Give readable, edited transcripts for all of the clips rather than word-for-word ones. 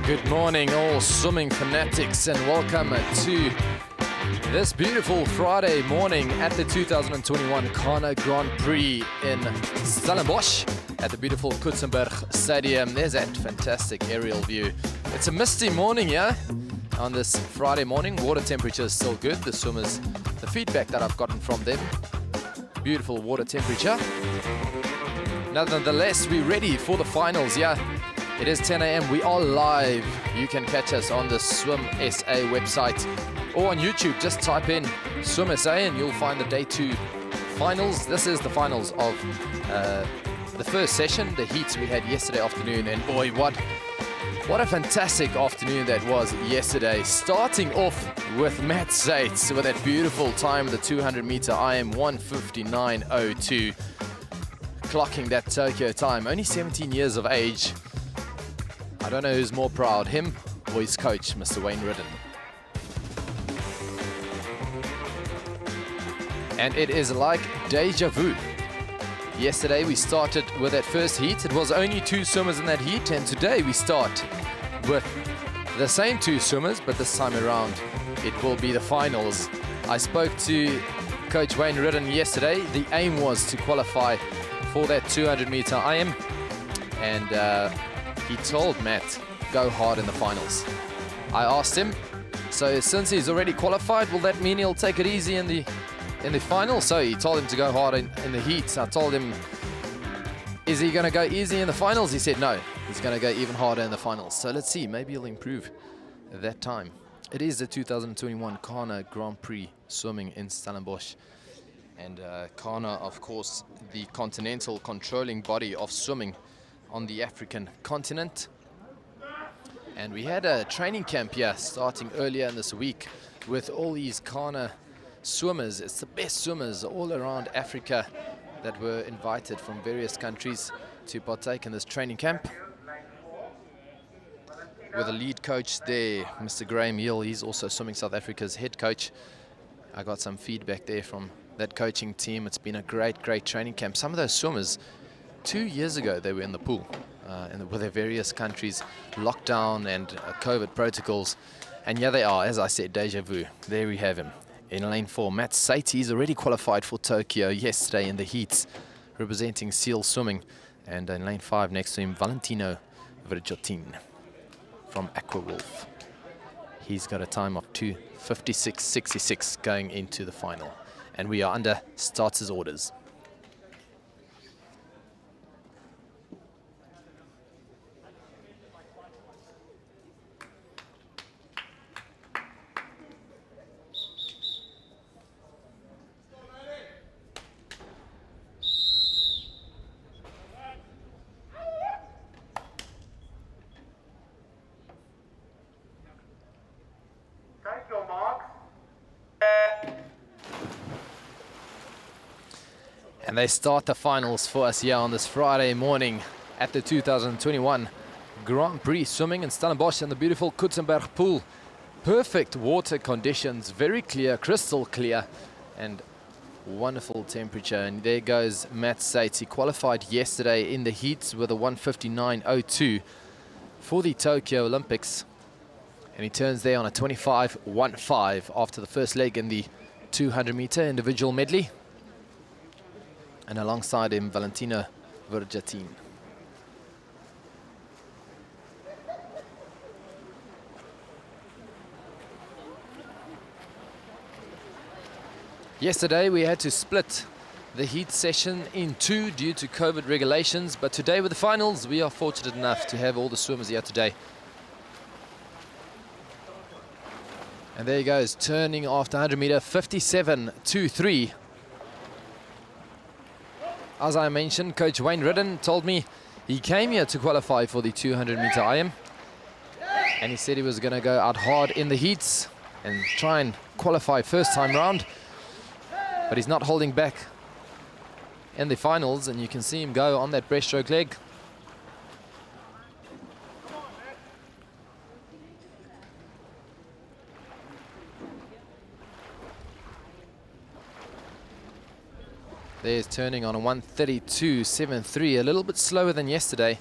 Good morning, all swimming fanatics, and welcome to this beautiful Friday morning at the 2021 CANA Grand Prix in Stellenbosch at the beautiful Kutsenberg Stadium. There's that fantastic aerial view. It's a misty morning here on this Friday morning. Water temperature is still good. The swimmers, the feedback that I've gotten from them, beautiful water temperature. Nonetheless, we're ready for the finals. Yeah, it is 10 a.m. We are live. You can catch us on the Swim SA website or on YouTube. Just type in Swim SA and you'll find the day 2 finals. This is the finals of the first session, the heats we had yesterday afternoon. And boy, what a fantastic afternoon that was yesterday. Starting off with Matt Zates with that beautiful time, the 200 meter IM 1:59.02, clocking that Tokyo time. Only 17 years of age. I don't know who's more proud, him or his coach, Mr. Wayne Ridden. And it is like deja vu. Yesterday we started with that first heat. It was only 2 swimmers in that heat, and today we start with the same 2 swimmers, but this time around it will be the finals. I spoke to Coach Wayne Ridden yesterday. The aim was to qualify for that 200 meter IM, and he told Matt, go hard in the finals. I asked him, so since he's already qualified, will that mean he'll take it easy in the final? So he told him to go hard in the heats. I told him, is he going to go easy in the finals? He said no, he's going to go even harder in the finals. So let's see, maybe he'll improve that time. It is the 2021 CANA Grand Prix swimming in Stellenbosch. And CANA, of course, the continental controlling body of swimming on the African continent. And we had a training camp here starting earlier in this week with all these CANA swimmers. It's the best swimmers all around Africa that were invited from various countries to partake in this training camp. With a lead coach there, Mr. Graham Hill. He's also Swimming South Africa's head coach. I got some feedback there from that coaching team. It's been a great training camp. Some of those swimmers, 2 years ago, they were in the pool with their various countries, lockdown and COVID protocols. And here they are, as I said, deja vu. There we have him. In lane 4, Matt Zates, he's already qualified for Tokyo yesterday in the heats, representing SEAL Swimming. And in lane 5, next to him, Valentino Virgiotin from Aquawolf. He's got a time of 2:56.66 going into the final. And we are under starters orders. And they start the finals for us here on this Friday morning at the 2021 Grand Prix swimming in Stellenbosch in the beautiful Kutsenberg pool. Perfect water conditions, very clear, crystal clear, and wonderful temperature. And there goes Matt Zates. He qualified yesterday in the heats with a 1:59.02 for the Tokyo Olympics. And he turns there on a 25.15 after the first leg in the 200-meter individual medley. And alongside him, Valentina Verjatin. Yesterday we had to split the heat session in two due to COVID regulations, but today with the finals we are fortunate enough to have all the swimmers here today. And there he goes, turning after 100 meter, 57.23. As I mentioned, Coach Wayne Ridden told me he came here to qualify for the 200 meter IM, and he said he was going to go out hard in the heats and try and qualify first time round, but he's not holding back in the finals, and you can see him go on that breaststroke leg. There's turning on a 1:32.73, a little bit slower than yesterday.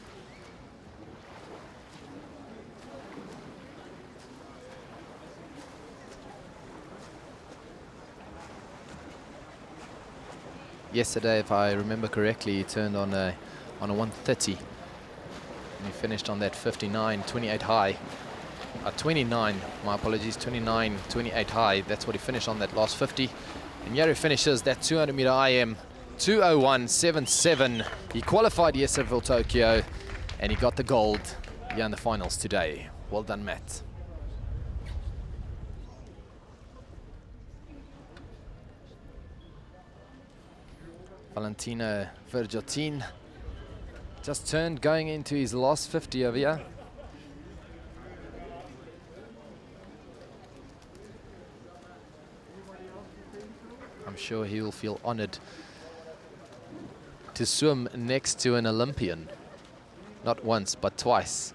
Yesterday, if I remember correctly, he turned on a 1:30, and he finished on that 59.28 high. 29, my apologies, 29.28 high. That's what he finished on that last 50. And here he finishes that 200 meter IM 2:01.77. He qualified yesterday for Tokyo, and he got the gold here in the finals today. Well done, Matt. Valentina Verjatin just turned, going into his last 50 over here. I'm sure he will feel honored to swim next to an Olympian. Not once, but twice.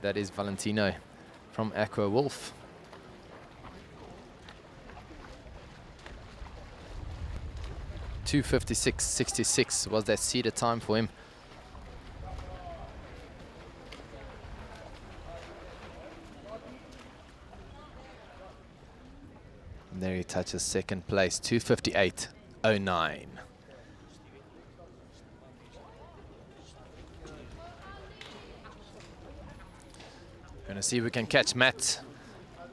That is Valentino from Aqua Wolf. .256.66 was that seeded time for him. And there he touches second place, 2:58.09. Gonna see if we can catch Matt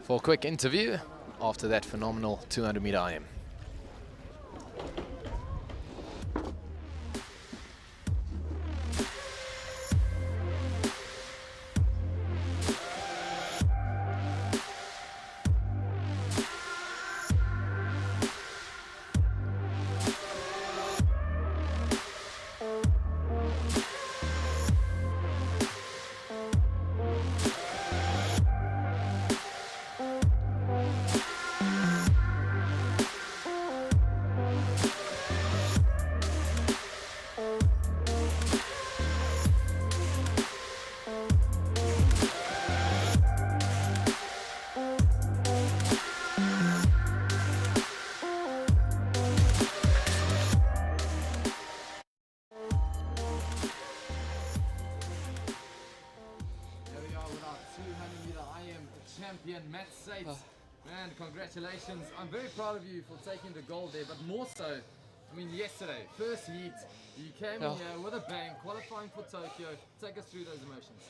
for a quick interview after that phenomenal 200 meter IM. Matt Sates. Man, congratulations. I'm very proud of you for taking the gold there, but more so, I mean, yesterday, first heat, you came in here with a bang, qualifying for Tokyo. Take us through those emotions.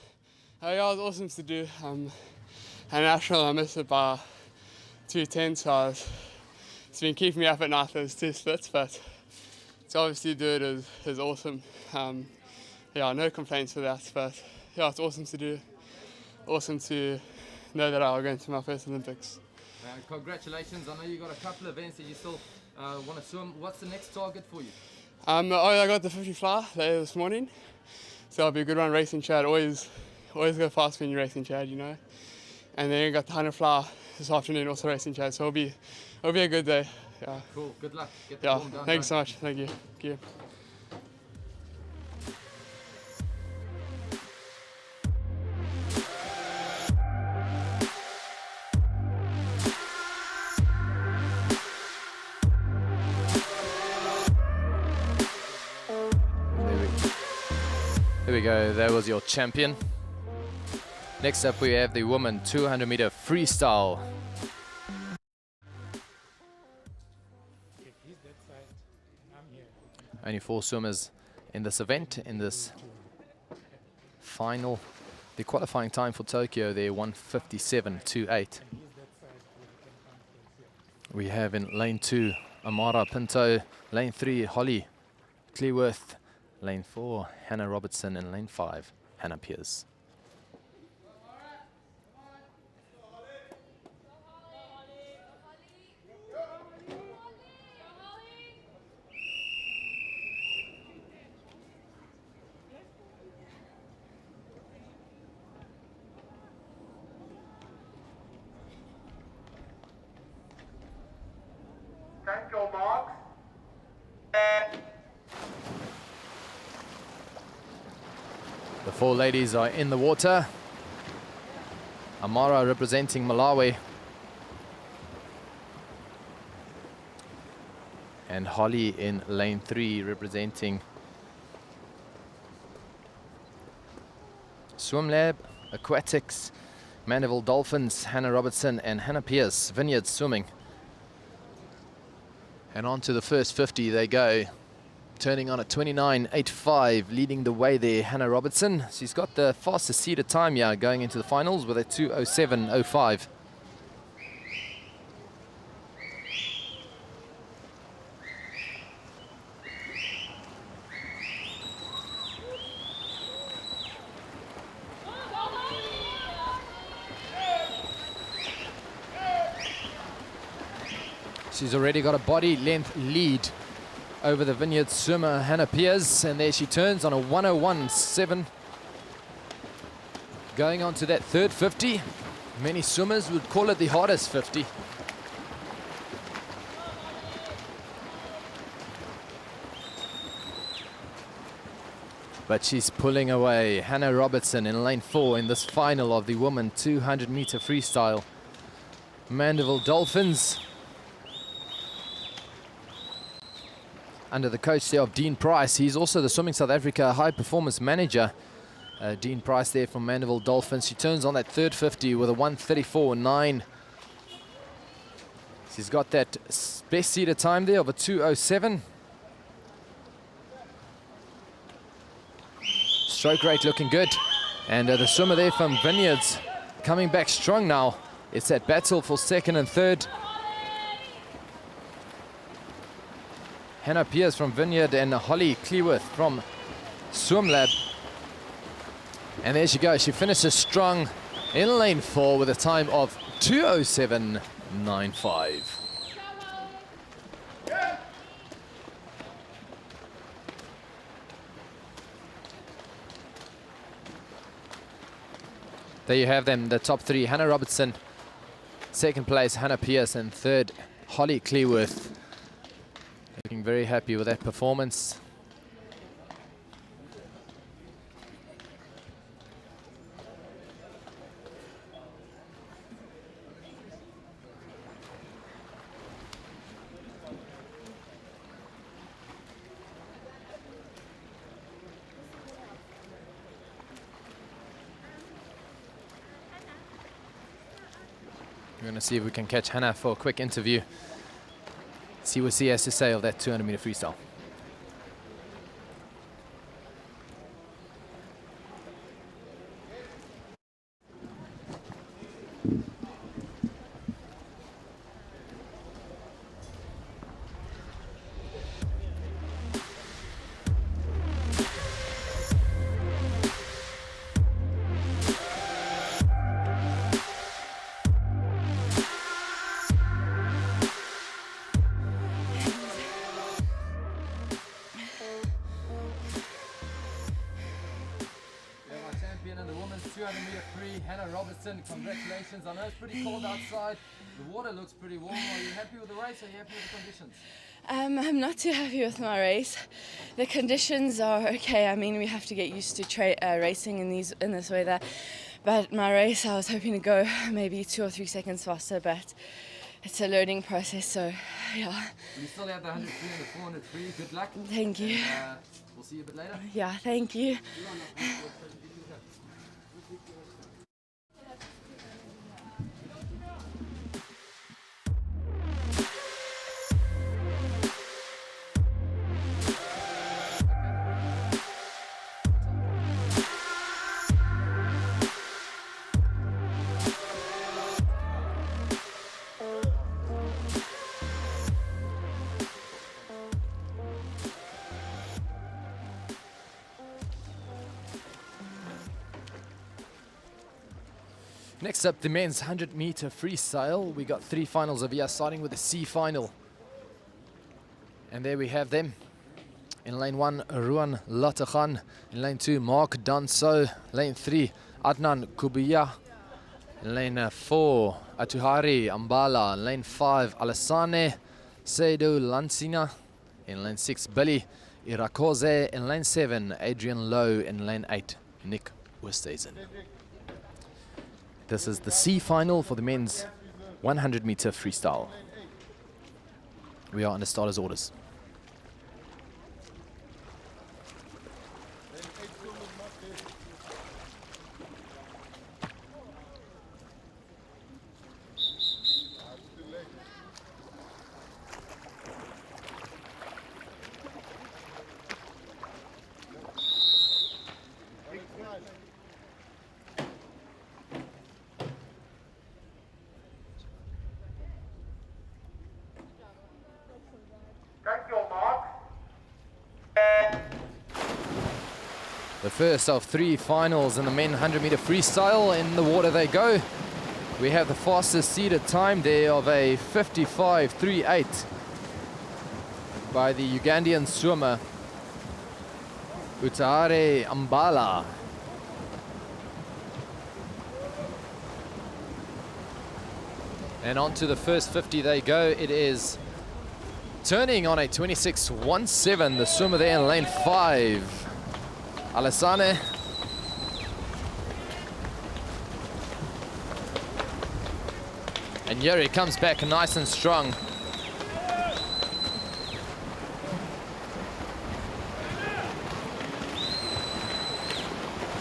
Yeah, it was awesome to do. At National, I missed it by 2:10, so it's been keeping me up at night, those two splits, but to obviously do it is awesome. Yeah, no complaints for that, but yeah, it's awesome to do. Awesome to know that I'll go into my first Olympics. Congratulations. I know you got a couple of events that you still want to swim. What's the next target for you? I got the 50 fly there this morning, so it'll be a good one racing Chad. Always go fast when you're racing Chad, you know. And then I got the 100 fly this afternoon, also racing Chad. So it'll be a good day. Yeah. Cool. Good luck. Get the form done. Thank you so much. Thank you. Thank you. Here we go. There was your champion, Next up we have the women 200 meter freestyle. Only 4 swimmers in this event, in this final. The qualifying time for Tokyo there, 1:57.28. We have in lane 2, Amara Pinto, lane 3, Holly Cleworth, lane 4, Hannah Robertson, and lane 5, Hannah Pierce. Thank you, Mark. The 4 ladies are in the water. Amara representing Malawi. And Holly in lane 3 representing Swim Lab, Aquatics, Mandeville Dolphins, Hannah Robertson and Hannah Pierce, Vineyard Swimming. And on to the first 50 they go. Turning on a 29.85, leading the way there, Hannah Robertson. She's got the fastest seeded time here going into the finals with a 2:07.05. She's already got a body length lead over the Vineyard swimmer Hannah Pierce, and there she turns on a 1:01.7. Going on to that third 50. Many swimmers would call it the hardest 50. But she's pulling away. Hannah Robertson in lane 4 in this final of the women 200 meter freestyle. Mandeville Dolphins, under the coach there of Dean Price. He's also the Swimming South Africa high performance manager. Dean Price there from Mandeville Dolphins. She turns on that third 50 with a 1:34.9. She's got that best seeded time there of a 2:07. Stroke rate looking good. And the swimmer there from Vineyards coming back strong now. It's that battle for second and third. Hannah Pierce from Vineyard and Holly Cleworth from Swim Lab. And there she goes. She finishes strong in lane 4 with a time of 2:07.95. There you have them, the top 3. Hannah Robertson, second place Hannah Pierce, and third Holly Cleworth. Looking very happy with that performance. We're going to see if we can catch Hannah for a quick interview. See what she has to say of that 200 meter freestyle. And the women's 200 meter free, Hannah Robertson, congratulations. I know it's pretty cold outside. The water looks pretty warm. Are you happy with the race? Are you happy with the conditions? I'm not too happy with my race. The conditions are okay. I mean, we have to get used to racing in this weather. But my race, I was hoping to go maybe 2 or 3 seconds faster, but it's a learning process, so yeah. You still have the 100 free and the 400 free. Good luck. Thank you. And, we'll see you a bit later. Yeah, thank you. Next up, the men's 100-meter freestyle. We got 3 finals over here, starting with the C final. And there we have them. In lane 1, Ruan Latachan. In lane 2, Mark Danso. Lane 3, Adnan Kubiya. In lane 4, Atuhari Ambala. In lane 5, Alassane Seidu Lansina. In lane 6, Billy Irakoze. In lane 7, Adrian Lowe. In lane 8, Nick Westhuizen. This is the C final for the men's 100-meter freestyle. We are under starters' orders. The first of 3 finals in the men 100-meter freestyle. In the water they go. We have the fastest seeded time there of a 55.38 by the Ugandan swimmer Utahare Ambala. And on to the first 50 they go. It is turning on a 26.17. The swimmer there in lane 5. Alassane. And Yuri comes back nice and strong.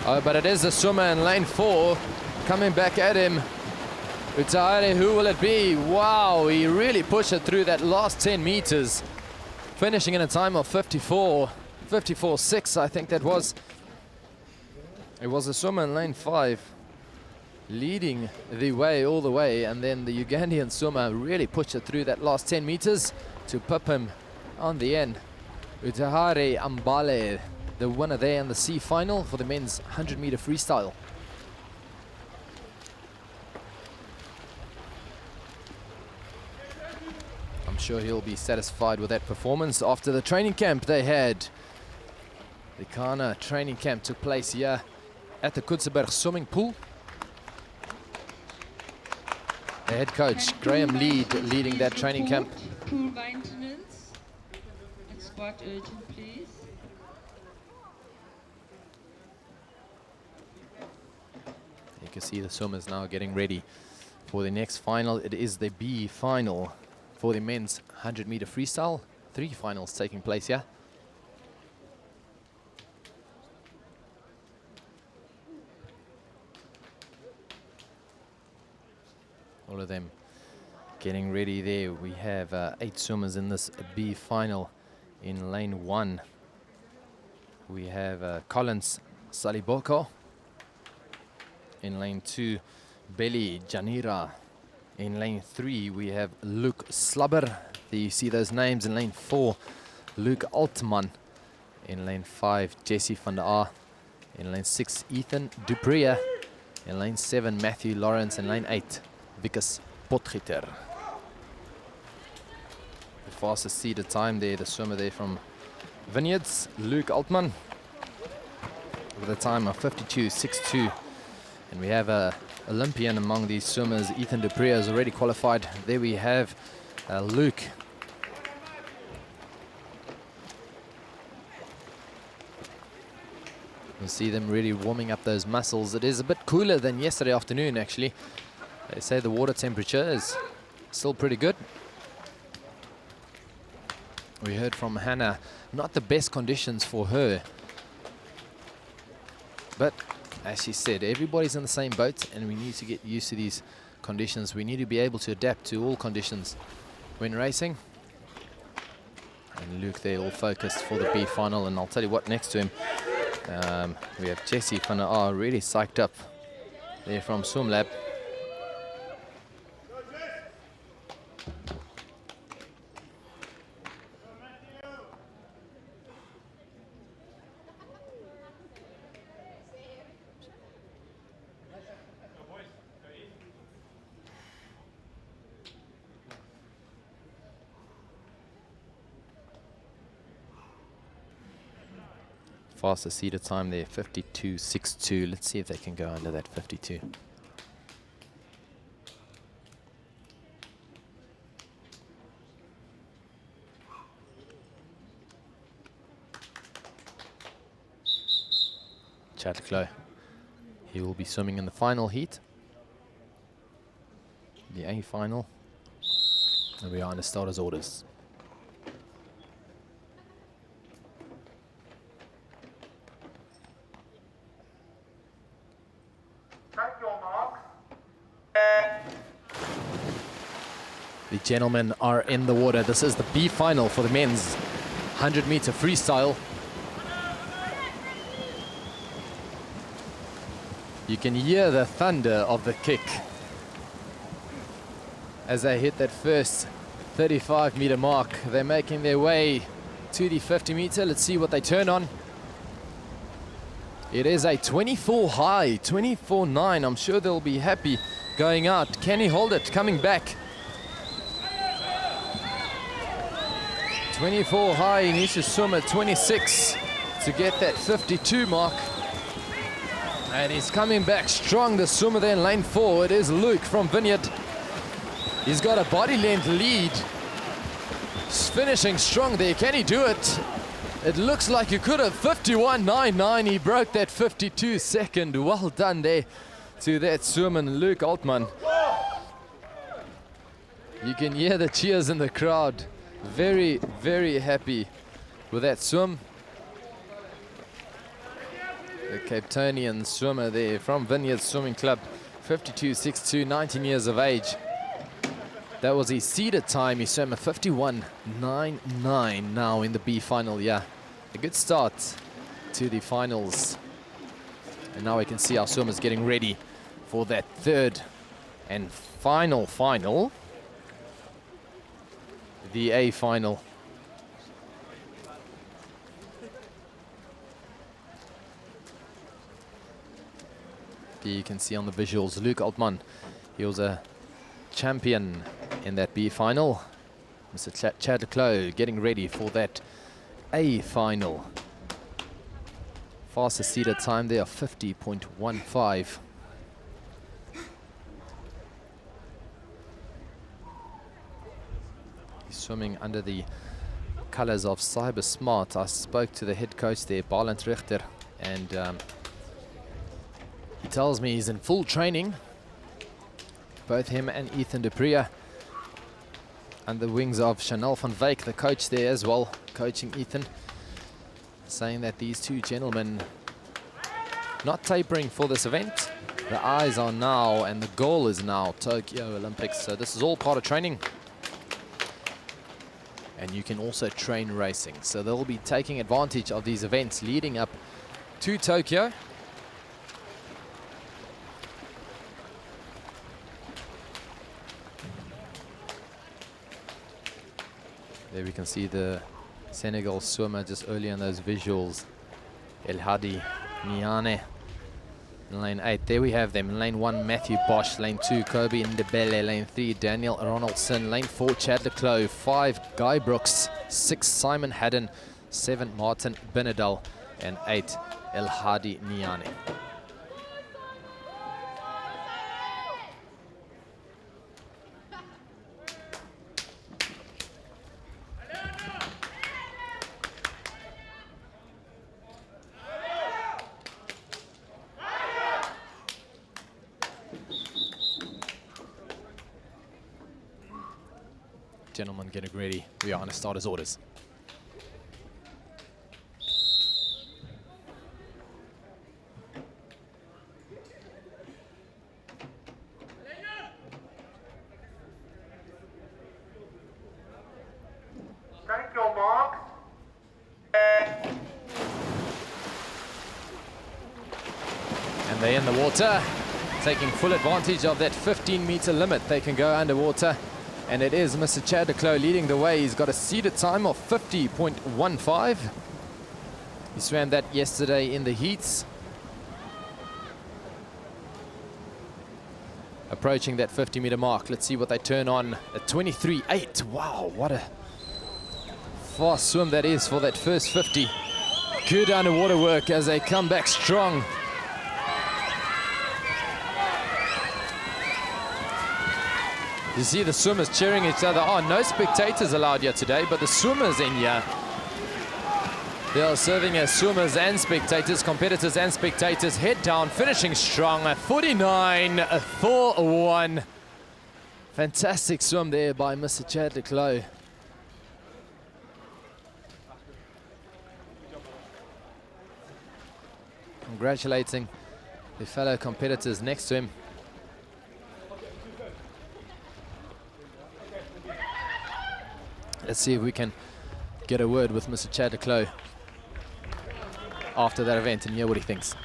Oh, but it is the swimmer in lane 4 coming back at him. Utahare, who will it be? Wow, he really pushed it through that last 10 meters, finishing in a time of 54.6, I think that was. It was a swimmer in lane 5 leading the way all the way, and then the Ugandan swimmer really pushed it through that last 10 meters to pip him on the end. Utahare Ambale, the winner there in the C final for the men's 100-meter freestyle. I'm sure he'll be satisfied with that performance after the training camp they had. The CANA training camp took place here at the Kutzeberg swimming pool. The head coach, Graham Lead, leading that training camp. Pool maintenance. It's quite urgent, please. You can see the swimmers now getting ready for the next final. It is the B final for the men's 100-meter freestyle. 3 finals taking place here. All of them getting ready there. We have 8 swimmers in this B final. In lane 1, we have Collins Saliboko. In lane 2, Belly Janira. In lane 3, we have Luke Slubber. There you see those names. In lane 4, Luke Altman. In lane 5, Jesse van der Aar. In lane 6, Ethan Dupria. In lane 7, Matthew Lawrence. In lane 8, Vikas Potgieter. The fastest seeded time there, the swimmer there from Vineyards, Luke Altman, with a time of 52.62. And we have a Olympian among these swimmers. Ethan Dupria is already qualified. There we have Luke. You see them really warming up those muscles. It is a bit cooler than yesterday afternoon, actually. They say the water temperature is still pretty good. We heard from Hannah, not the best conditions for her. But as she said, everybody's in the same boat and we need to get used to these conditions. We need to be able to adapt to all conditions when racing. And Luke there all focused for the B final. And I'll tell you what, next to him, we have Jesse van der Aar really psyched up there from SwimLab. Faster seated time there, 52.62. Let's see if they can go under that 52. Chatterclough, he will be swimming in the final heat, the A final, and we are under starters orders. The gentlemen are in the water. This is the B final for the men's 100-meter freestyle. You can hear the thunder of the kick as they hit that first 35-meter mark. They're making their way to the 50-meter. Let's see what they turn on. It is a 24 high, 24.9. I'm sure they'll be happy going out. Can he hold it? Coming back. 24 high, he needs to swim at 26 to get that 52 mark. And he's coming back strong, the swimmer there in lane 4. It is Luke from Vineyard. He's got a body length lead. He's finishing strong there. Can he do it? It looks like he could have. 51.99. He broke that 52 second. Well done there to that swimmer, Luke Altman. You can hear the cheers in the crowd. Very, very happy with that swim. The Cape Townian swimmer there from Vineyard Swimming Club, 52.62, 19 years of age. That was his seeded time. He swam a 51.99 now in the B final. Yeah, a good start to the finals. And now we can see our swimmers getting ready for that third and final, the A final. You can see on the visuals, Luke Altman, he was a champion in that B final. Mr. Chatterclough getting ready for that A final. Fastest seated time there of 50.15. He's swimming under the colors of Cyber Smart. I spoke to the head coach there, Barland Richter, and he tells me he's in full training. Both him and Ethan de Prix under the wings of Chanel van Wyk, the coach there as well, coaching Ethan, saying that these two gentlemen not tapering for this event. The eyes are now, and the goal is now Tokyo Olympics. So this is all part of training. And you can also train racing. So they'll be taking advantage of these events leading up to Tokyo. There we can see the Senegal swimmer just earlier in those visuals. El Hadi Niane in lane 8. There we have them. In lane 1, Matthew Bosch. Lane 2, Kobe Ndebele. Lane 3, Daniel Ronaldson. Lane 4, Chatterclough. 5, Guy Brooks. 6, Simon Haddon. 7, Martin Benedal. And 8, El Hadi Niane. Gentlemen getting ready. We are on the starters orders. Thank you, Mark. And they're in the water, taking full advantage of that 15-meter limit. They can go underwater. And it is Mr. Chatterclough leading the way. He's got a seeded time of 50.15. He swam that yesterday in the heats. Approaching that 50-meter mark. Let's see what they turn on at 23.8. Wow, what a fast swim that is for that first 50. Good underwater work as they come back strong. You see the swimmers cheering each other on. No spectators allowed here today, but the swimmers in here, they are serving as swimmers and spectators, competitors and spectators. Head down, finishing strong at 49.41. Fantastic swim there by Mr. Chad Leclos. Congratulating the fellow competitors next to him. Let's see if we can get a word with Mr. Chad Leclos after that event and hear what he thinks.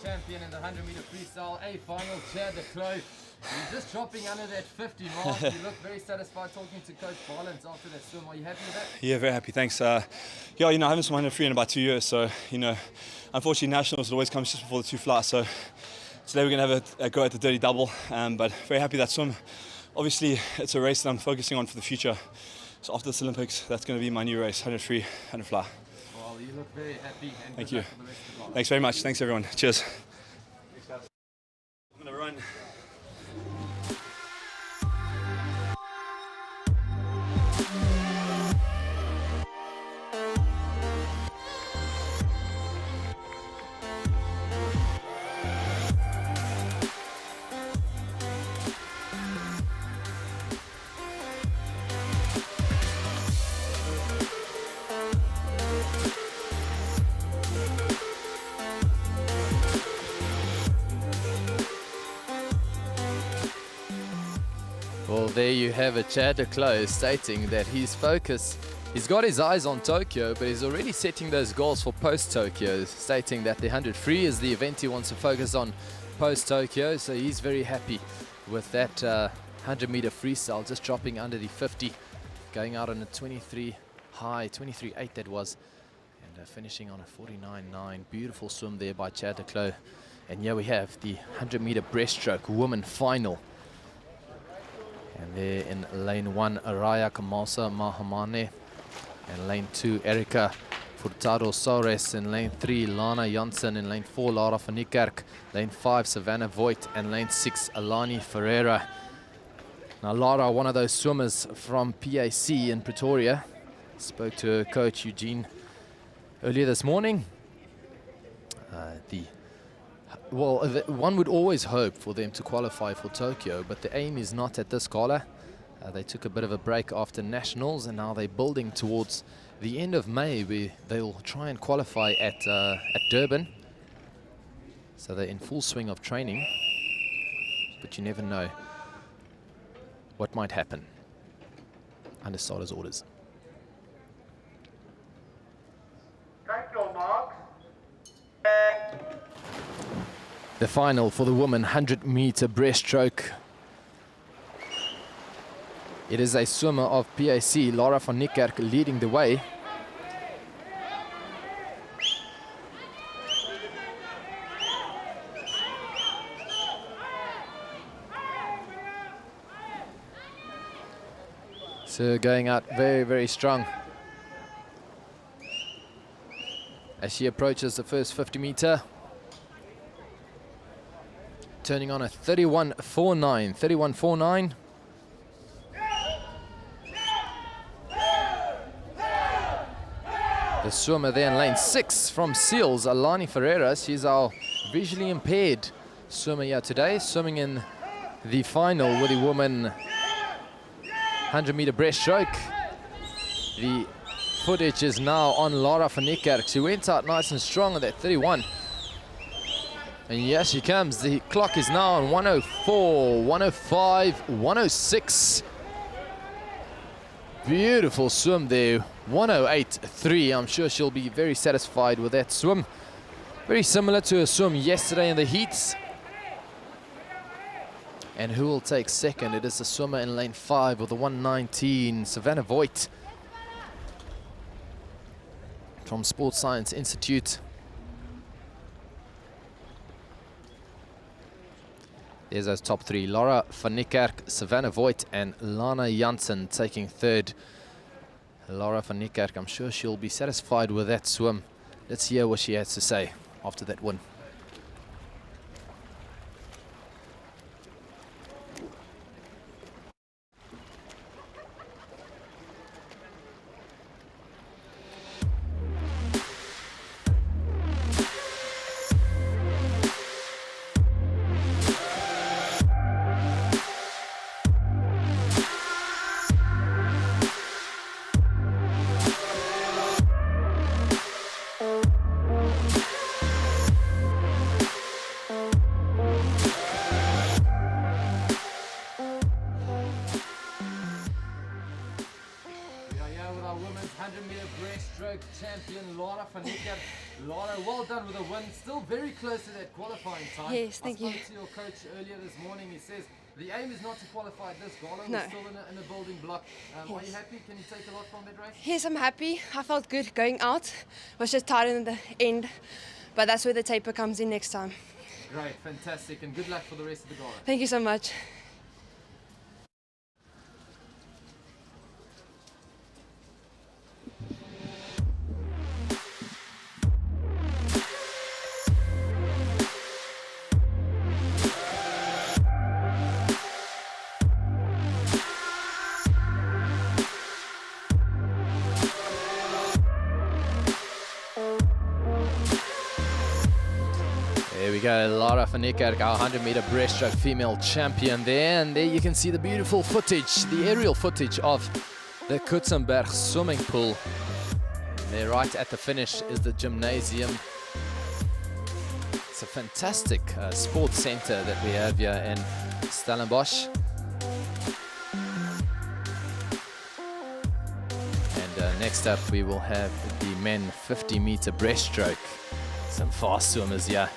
Champion in the 100-meter freestyle, A final, Chad Leclos. You're just dropping under that 50 mark. You look very satisfied talking to Coach Barlins after that swim. Are you happy with that? Yeah, very happy, thanks. Yeah, you know, I haven't swum 100 free in about 2 years, so, you know, unfortunately nationals always comes just before the two flights, so today we're going to have a go at the dirty double, but very happy that swim. Obviously, it's a race that I'm focusing on for the future, so after this Olympics, that's going to be my new race, 100 free, 100 fly. Well, you look very happy. And Thank good you. luck for the rest of the block. Thanks very much. Thanks, everyone. Cheers. I'm going to run. Well, there you have it, Chad Leclos stating that his focus, he's got his eyes on Tokyo, but he's already setting those goals for post-Tokyo, stating that the 100 free is the event he wants to focus on post-Tokyo, so he's very happy with that 100-meter freestyle, just dropping under the 50, going out on a 23 high, 23.8 that was, and finishing on a 49.9. Beautiful swim there by Chad Leclos. And here we have the 100-meter breaststroke women final. And there in lane 1, Araya Kamasa Mahamane. And lane 2, Erika Furtado Soares. In lane 3, Lana Janssen. In lane 4, Lara van Niekerk. Lane 5, Savannah Voigt. And lane 6, Alani Ferreira. Now Lara, one of those swimmers from PAC in Pretoria. Spoke to her coach Eugene earlier this morning. One would always hope for them to qualify for Tokyo, but the aim is not at this gala. They took a bit of a break after nationals, and now they're building towards the end of May, where they'll try and qualify at Durban. So they're in full swing of training, but you never know what might happen under starters' orders. Thank you, Mark. The final for the women 100-meter breaststroke. It is a swimmer of PAC, Lara van Niekerk, leading the way. So going out very, very strong as she approaches the first 50-meter. Turning on a 31.49, 31.49. The swimmer there in lane 6 from Seals, Alani Ferreira. She's our visually impaired swimmer here today, swimming in the final with the woman 100-meter breaststroke. The footage is now on Lara van Niekerk. She went out nice and strong at that 31. And yes, she comes. The clock is now on 104, 105, 106. Beautiful swim there. 108.3. I'm sure she'll be very satisfied with that swim. Very similar to her swim yesterday in the heats. And who will take second? It is the swimmer in lane 5 with the 119, Savannah Voigt from Sports Science Institute. There's those top three: Laura van Niekerk, Savannah Voigt, and Lana Janssen taking third. Laura van Niekerk, I'm sure she'll be satisfied with that swim. Let's hear what she has to say after that win. Champion Laura van Niekerk. Laura, well done with a win. Still very close to that qualifying time. Yes, thank you. I spoke to your coach earlier this morning. He says the aim is not to qualify at this. Gala No. was still in a building block. Are you Yes. happy? Can you take a lot from that race? Yes, I'm happy. I felt good going out. Was just tired in the end, but that's where the taper comes in next time. Great, fantastic, and good luck for the rest of the gala. Thank you so much. There we go, Laura van Niekerk, our 100-meter breaststroke female champion there. And there you can see the beautiful footage, the aerial footage of the Kutsenberg swimming pool. There right at the finish is the gymnasium. It's a fantastic sports center that we have here in Stellenbosch. And next up we will have the men 50-meter breaststroke. Some fast swimmers here.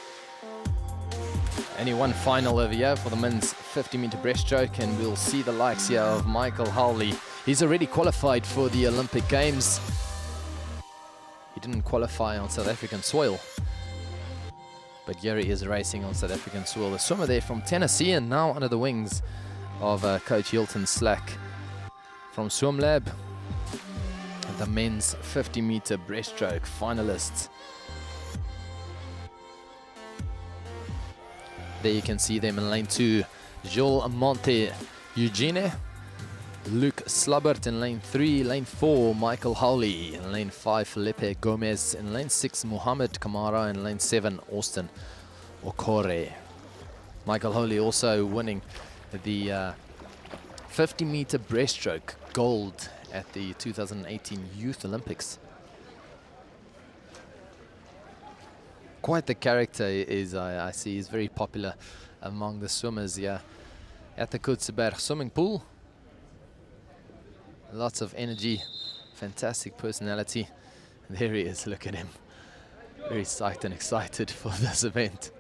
Only one final over here for the men's 50-meter breaststroke, and we'll see the likes here of Michael Howley. He's already qualified for the Olympic Games. He didn't qualify on South African soil, but here he is racing on South African soil. The swimmer there from Tennessee, and now under the wings of Coach Hilton Slack from Swim Lab. The men's 50-meter breaststroke finalists. There you can see them in lane 2, Joel Monte Eugene, Luke Slubbert in lane 3, lane 4, Michael Howley, in lane 5, Felipe Gomez, in lane 6, Mohamed Kamara, in lane 7, Austin Okore. Michael Howley also winning the 50-meter breaststroke gold at the 2018 Youth Olympics. Quite the character is, I see, is very popular among the swimmers here at the Kutsenberg swimming pool. Lots of energy, fantastic personality. There he is, look at him. Very psyched and excited for this event.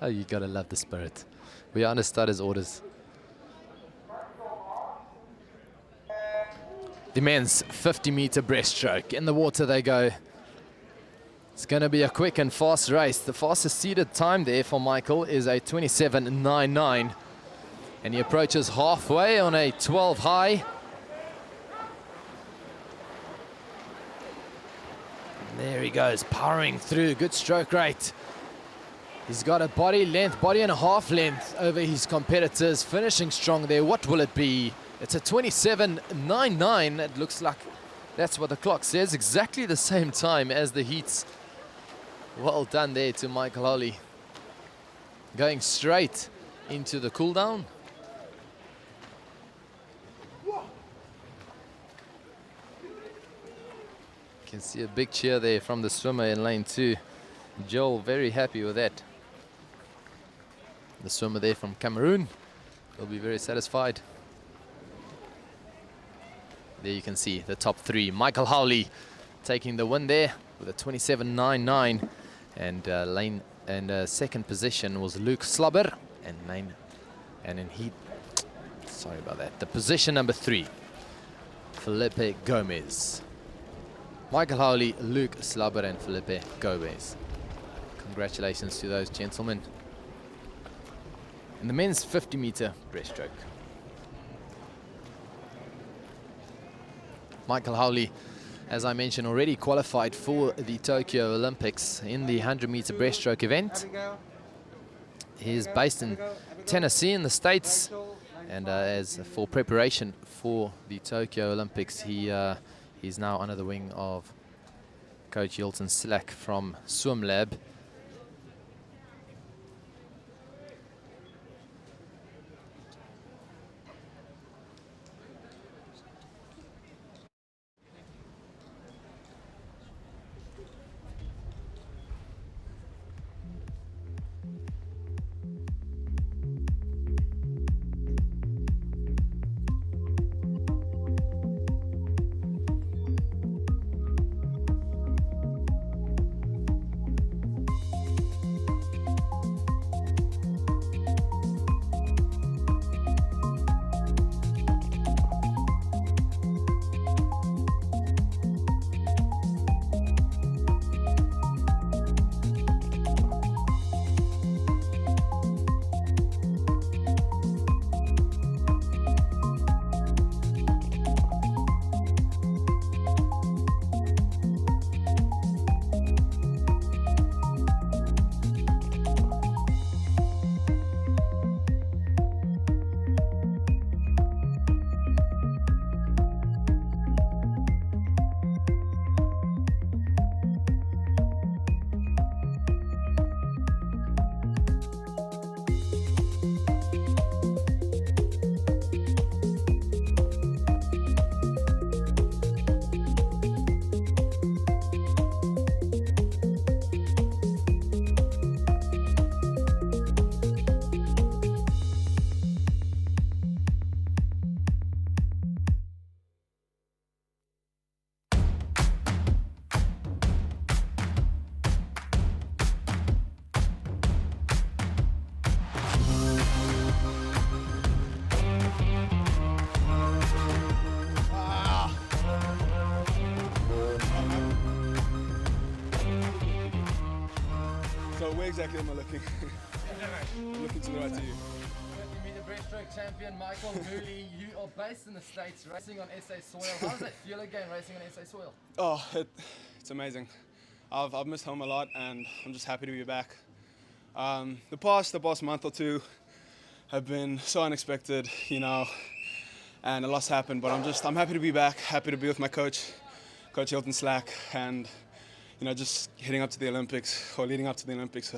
Oh, you gotta love the spirit. We are under starters orders. The men's 50-meter breaststroke. In the water they go. It's going to be a quick and fast race. The fastest seeded time there for Michael is a 27.99. And he approaches halfway on a 12 high. And there he goes, powering through. Good stroke rate. He's got a body and a half length over his competitors. Finishing strong there. What will it be? It's a 27.99. It looks like that's what the clock says. Exactly the same time as the heats. Well done there to Michael Howley. Going straight into the cool down. can see a big cheer there from the swimmer in lane 2. Joel very happy with that. The swimmer there from Cameroon will be very satisfied. There you can see the top 3. Michael Howley taking the win there with a 27.99, and second position was Luke Slobber, and in heat, sorry about that, the position number 3, Felipe Gomez. Michael Howley, Luke Slobber, and Felipe Gomez. Congratulations to those gentlemen. In the men's 50-meter breaststroke, Michael Howley, as I mentioned, already qualified for the Tokyo Olympics in the 100-meter breaststroke event. He is based in Tennessee in the States, and as for preparation for the Tokyo Olympics, he's now under the wing of Coach Hilton Slack from Swim Lab. So where exactly am I looking? Looking to the right to you. 50-meter breaststroke champion Michael Mooley, you are based in the States, racing on SA soil. How does that feel again, racing on SA soil? Oh, it's amazing. I've missed home a lot, and I'm just happy to be back. The past month or two have been so unexpected, you know, and a lot's happened. But I'm happy to be back. Happy to be with my coach, Coach Hilton Slack, and you know, just heading up to the Olympics or leading up to the Olympics.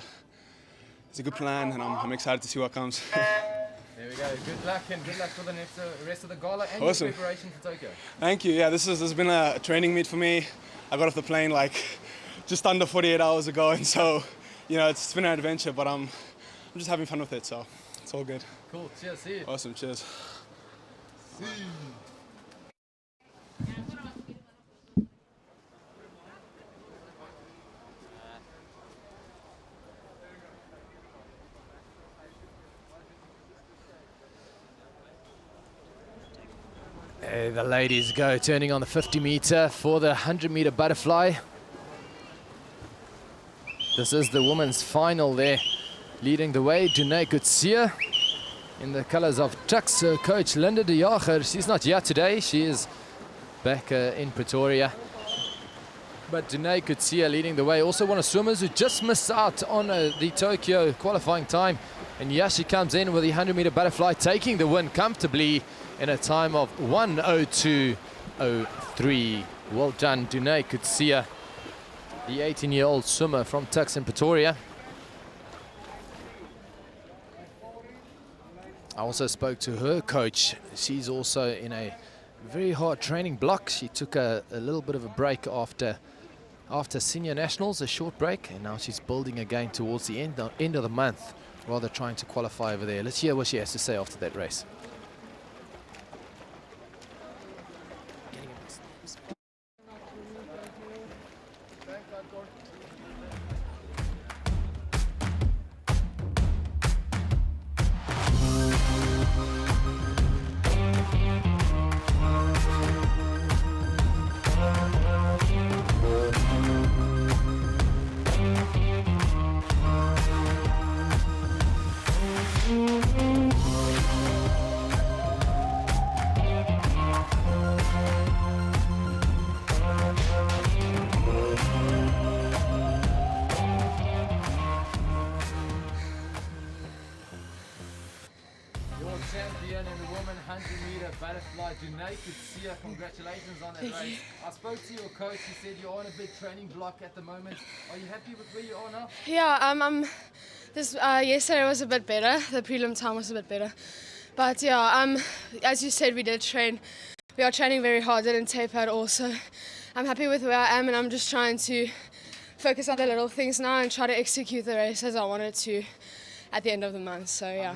It's a good plan, and I'm excited to see what comes. There we go. Good luck, and good luck for the rest of the gala and Awesome. your preparation for Tokyo. Thank you. Yeah, this has been a training meet for me. I got off the plane like just under 48 hours ago, and so you know it's been an adventure, but I'm just having fun with it, so it's all good. Cool. Cheers. See you. Awesome. Cheers. There the ladies go, turning on the 50-meter for the 100-meter butterfly. This is the women's final there. Leading the way, Dune Gutsia in the colors of Tux. Coach Linda de Jager, she's not here today. She is back in Pretoria. But Dune Gutsia leading the way. Also one of swimmers who just missed out on the Tokyo qualifying time. And here she comes in with the 100-meter butterfly, taking the win comfortably in a time of 1:02.03. Well done, Dune Gutsia, the 18-year-old swimmer from Tux in Pretoria. I also spoke to her coach. She's also in a very hard training block. She took a little bit of a break after senior nationals, a short break, and now she's building again towards the end of the month, rather trying to qualify over there. Let's hear what she has to say after that race. Champion in the women 100-meter butterfly, Junaid Kutsia, congratulations on that race. I spoke to your coach, he said you're on a big training block at the moment. Are you happy with where you are now? Yeah, yesterday was a bit better. The prelim time was a bit better. But yeah, as you said, we are training very hard, didn't taper at all. So I'm happy with where I am, and I'm just trying to focus on the little things now and try to execute the race as I wanted to at the end of the month. So yeah. I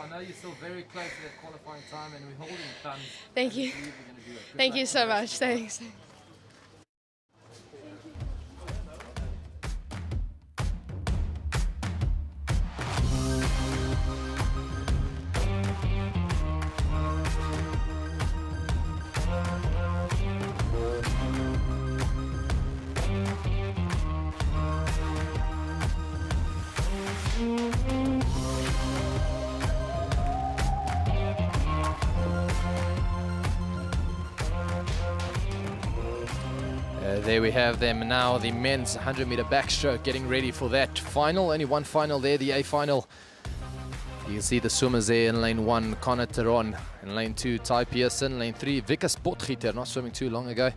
know you're still very close to that qualifying time, and we're holding thumbs. Thank you. Thank you so much. Thanks. There we have them now, the men's 100-meter backstroke, getting ready for that final. Only one final there, the A final. You can see the swimmers there in lane 1, Connor Teron. In lane 2, Ty Pearson. Lane 3, Vikas Potgieter, not swimming too long ago.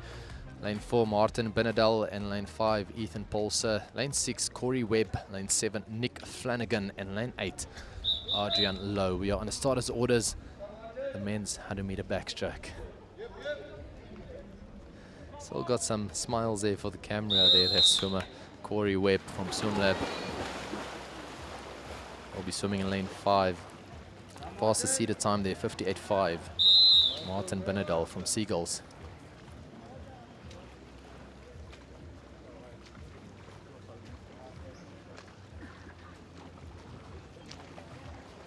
Lane 4, Martin Binnedal. And lane 5, Ethan Polser. Lane 6, Corey Webb. Lane 7, Nick Flanagan. And lane 8, Adrian Lowe. We are on the starters' orders, the men's 100-meter backstroke. Still got some smiles there for the camera there, that swimmer, Corey Webb from SwimLab. Will be swimming in lane 5. Fastest seated time there, 58.5. Martin Binnedal from Seagulls.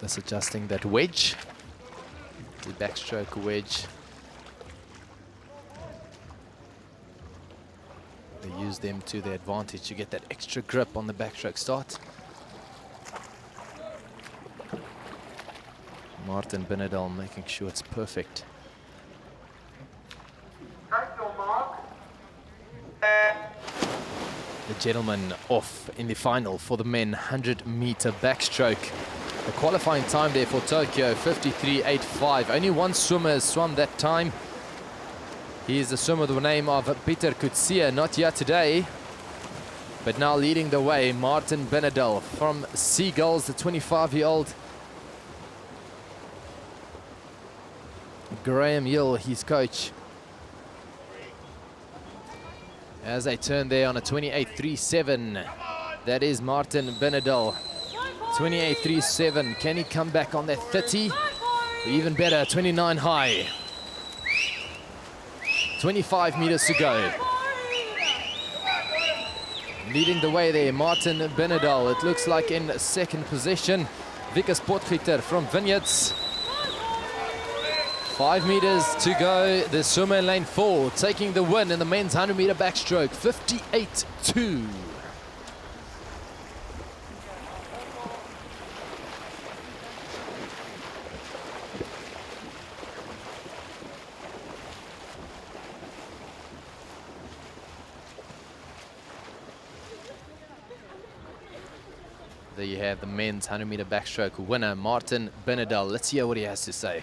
Just adjusting that wedge, the backstroke wedge. They use them to their advantage to get that extra grip on the backstroke start. Martin Binnedal making sure it's perfect. Take your mark. The gentleman off in the final for the men 100-meter backstroke. The qualifying time there for Tokyo, 53.85. Only one swimmer has swum that time. He is the swimmer with the name of Peter Kutsia, not here today, but now leading the way, Martin Binnedal from Seagulls, the 25-year-old. Graham Hill, his coach. As they turn there on a 28.37, that is Martin Binnedal. 28.37, can he come back on that 30? Even better, 29 high. 25 meters to go. Leading the way there, Martin Binnedal. It looks like in second position, Vikas Potgieter from Vineyards. 5 meters to go. The swimmer in lane 4 taking the win in the men's 100-meter backstroke, 58.2. There you have the men's 100-meter backstroke winner, Martin Binnedal. Let's hear what he has to say.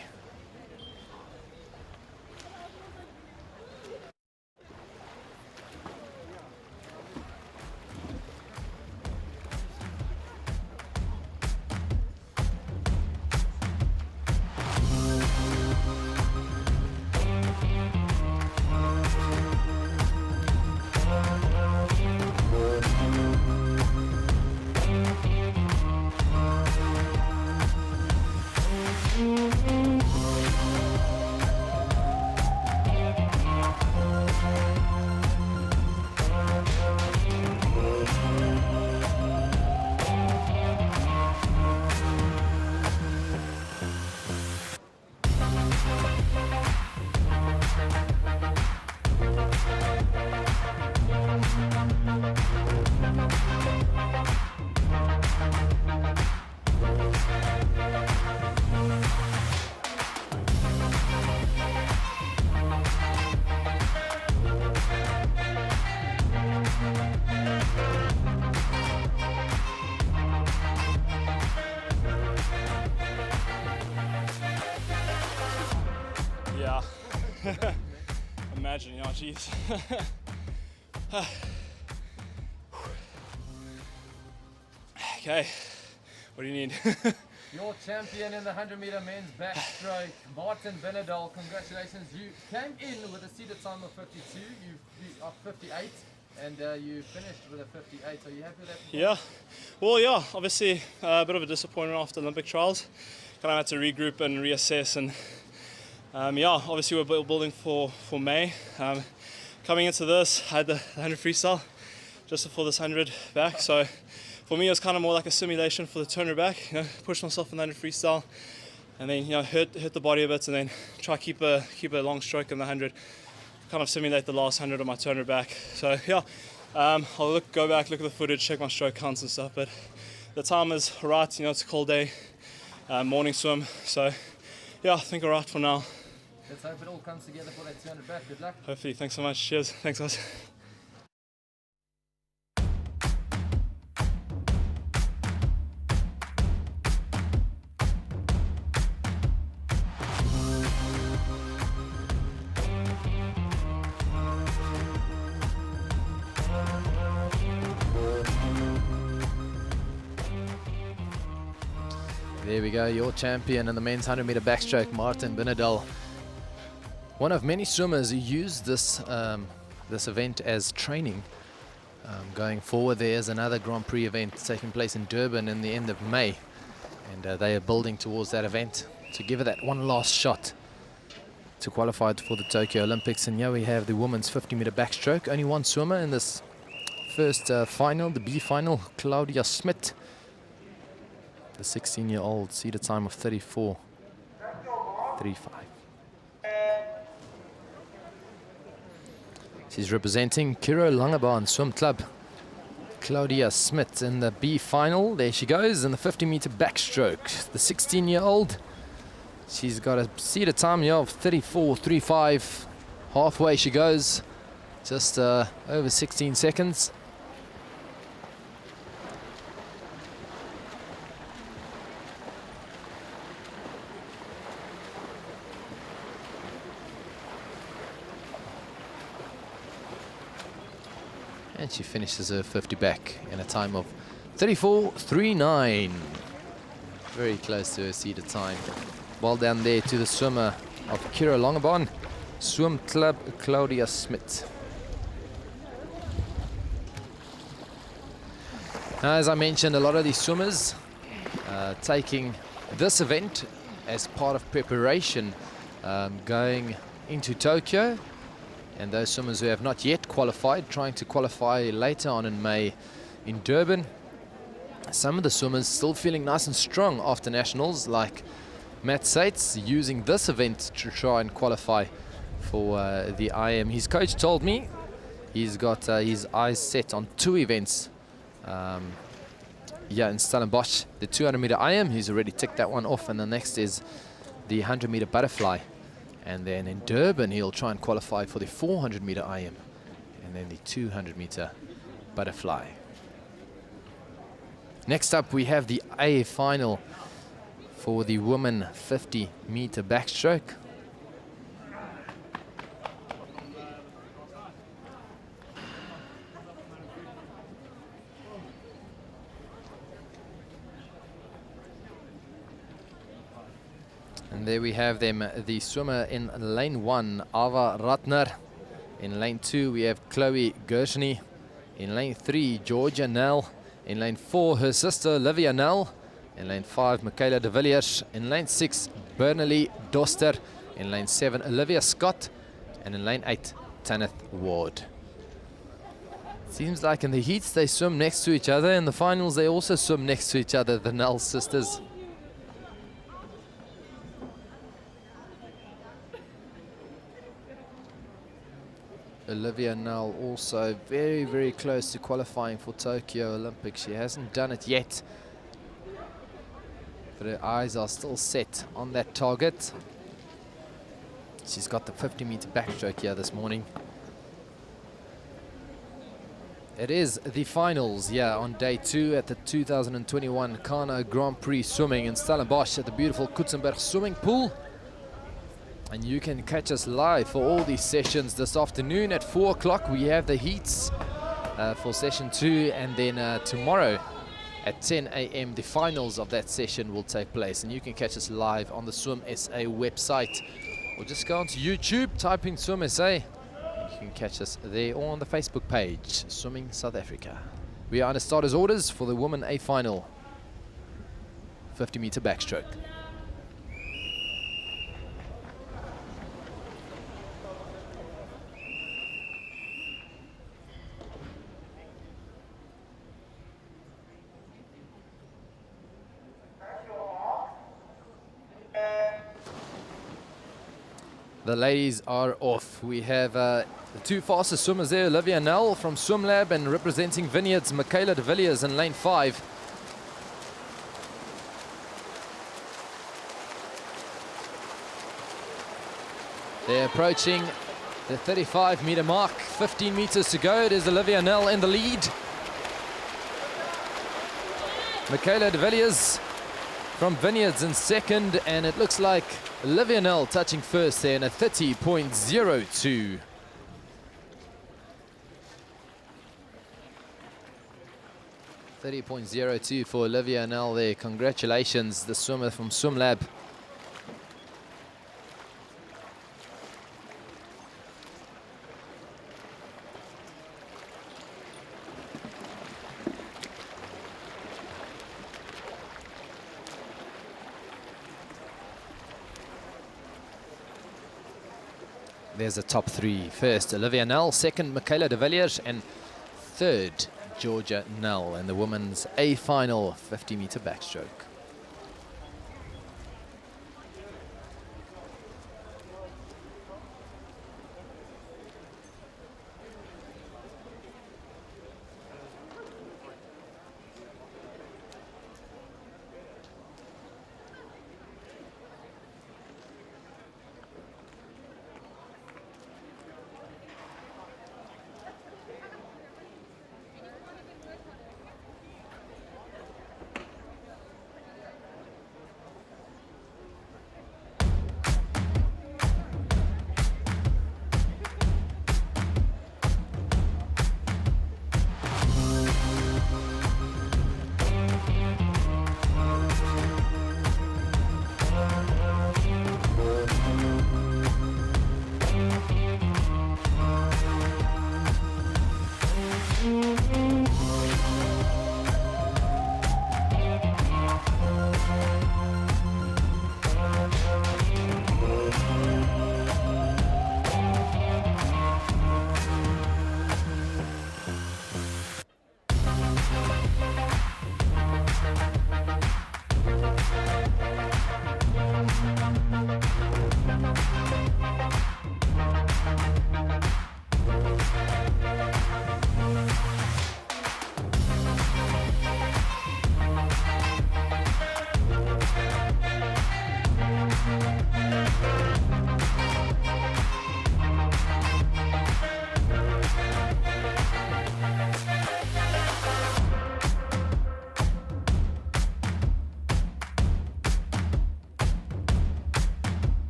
Yeah. Imagine, you know, jeez. Okay, what do you need? Your champion in the 100-meter men's backstroke, Martin Benedal. Congratulations. You came in with a seated time of 52. You are 58, and you finished with a 58. Are you happy with that? Yeah. Well, yeah. Obviously, a bit of a disappointment after Olympic trials. Kind of had to regroup and reassess, and yeah. Obviously, we're building for May. Coming into this, I had the 100 freestyle just before this 100 back. So for me, it was kind of more like a simulation for the 200 back. You know, push myself in the 100 freestyle, and then, you know, hurt the body a bit, and then try keep a long stroke in the 100. Kind of simulate the last 100 on my 200 back. So yeah, I'll go back, look at the footage, check my stroke counts and stuff. But the time is right. You know, it's a cold day, morning swim. So yeah, I think all right for now. Let's hope it all comes together for that 200 back. Good luck. Hopefully. Thanks so much. Cheers. Thanks, guys. There we go, your champion in the men's 100-meter backstroke, Martin Benedal. One of many swimmers who used this this event as training. Going forward, there's another Grand Prix event taking place in Durban in the end of May, and they are building towards that event to give it that one last shot to qualify for the Tokyo Olympics. And here we have the women's 50-meter backstroke. Only one swimmer in this first final, the B final, Claudia Smit. The 16-year-old seated time of 34.35. She's representing Kiro Langebaan Swim Club. Claudia Smit in the B final. There she goes in the 50-meter backstroke. The 16-year-old. She's got a seated time here of 34.35. Halfway she goes. Just over 16 seconds. And she finishes her 50 back in a time of 34.39. Very close to her seated time. Well done there to the swimmer of Kiro Langebaan Swim Club, Claudia Smit. Now, as I mentioned, a lot of these swimmers taking this event as part of preparation going into Tokyo. And those swimmers who have not yet qualified, trying to qualify later on in May in Durban. Some of the swimmers still feeling nice and strong after nationals, like Matt Sates, using this event to try and qualify for the IM. His coach told me he's got his eyes set on two events. In Stellenbosch, the 200-meter IM, he's already ticked that one off, and the next is the 100-meter butterfly. And then in Durban, he'll try and qualify for the 400-meter IM, and then the 200-meter butterfly. Next up, we have the A final for the women 50-meter backstroke. And there we have them, the swimmer in lane 1, Ava Ratner. In lane 2, we have Chloe Gershny. In lane 3, Georgia Nell. In lane 4, her sister Olivia Nell. In lane 5, Michaela de Villiers. In lane 6, Bernally Doster. In lane 7, Olivia Scott. And in lane 8, Tanith Ward. Seems like in the heats they swim next to each other. In the finals they also swim next to each other, the Nell sisters. Olivia Nell also very, very close to qualifying for Tokyo Olympics. She hasn't done it yet, but her eyes are still set on that target. She's got the 50-meter backstroke here this morning. It is the finals here on day 2 at the 2021 CANA Grand Prix swimming in Stellenbosch at the beautiful Kutzenberg swimming pool. And you can catch us live for all these sessions this afternoon at 4 o'clock. We have the heats for session 2, and then tomorrow at 10 a.m. the finals of that session will take place. And you can catch us live on the Swim SA website, or just go onto YouTube, type in Swim SA, and you can catch us there, or on the Facebook page, Swimming South Africa. We are under starters orders for the Women A final, 50-meter backstroke. The ladies are off. We have the two fastest swimmers there, Olivia Nell from SwimLab, and representing Vineyards, Michaela de Villiers in lane 5. They're approaching the 35-meter mark, 15 meters to go. There's Olivia Nell in the lead. Michaela de Villiers from Vineyards in second, and it looks like Olivia Nell touching first there in a 30.02. .02 for Olivia Nell there. Congratulations, the swimmer from SwimLab. There's the top three. First, Olivia Nell. Second, Michaela de Villiers. And third, Georgia Nell in the women's A final 50-meter backstroke.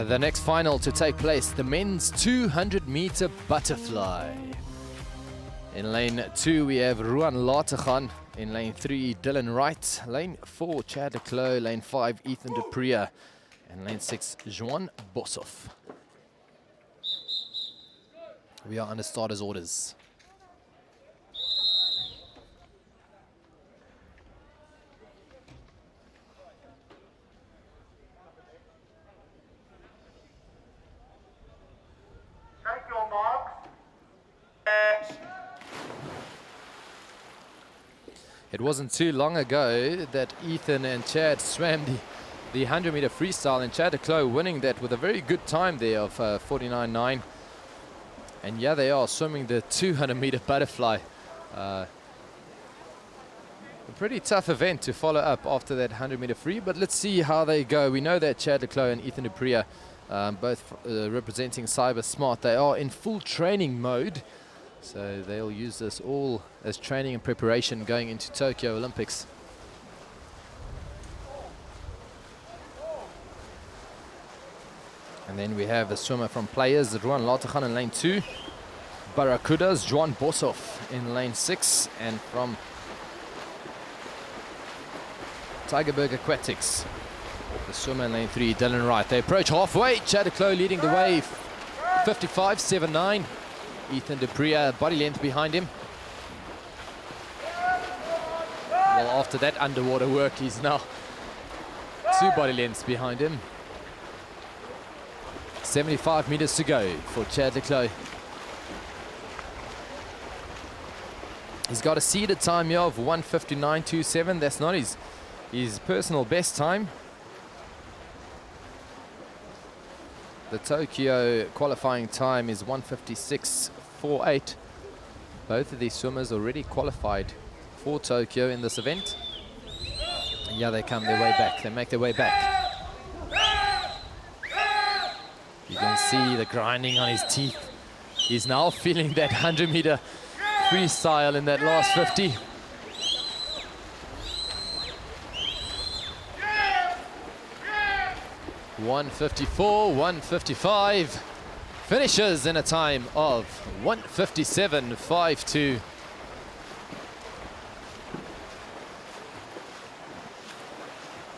The next final to take place, the men's 200-meter butterfly. In lane 2, we have Ruan Lategan. In lane 3, Dylan Wright. Lane 4, Chad Leclerc. Lane 5, Ethan de Prix. And lane 6, Joan Boshoff. We are under starters orders. It wasn't too long ago that Ethan and Chad swam the 100-meter freestyle, and Chad Leclerc winning that with a very good time there of 49.9. And yeah, they are swimming the 200-meter butterfly. A pretty tough event to follow up after that 100-meter free, but let's see how they go. We know that Chad Leclerc and Ethan de Prix, both representing Cyber Smart, they are in full training mode. So they'll use this all as training and preparation going into Tokyo Olympics. And then we have a swimmer from Players, Ruan Lateghan in lane 2. Barracudas, Juan Bosov in lane 6. And from Tigerberg Aquatics, the swimmer in lane 3, Dylan Wright. They approach halfway. Chad de Clos leading the way, 55.79. Ethan de Pria, body length behind him. Well, after that underwater work, he's now 2 body lengths behind him. 75 meters to go for Chad de Clos. He's got a seeded time here of 1:59.27. That's not his personal best time. The Tokyo qualifying time is 1:56.48. Both of these swimmers already qualified for Tokyo in this event. And yeah, they come their way back. They make their way back. You can see the grinding on his teeth. He's now feeling that 100-meter freestyle in that last 50. .154, 1:55. Finishes in a time of 1:57.52.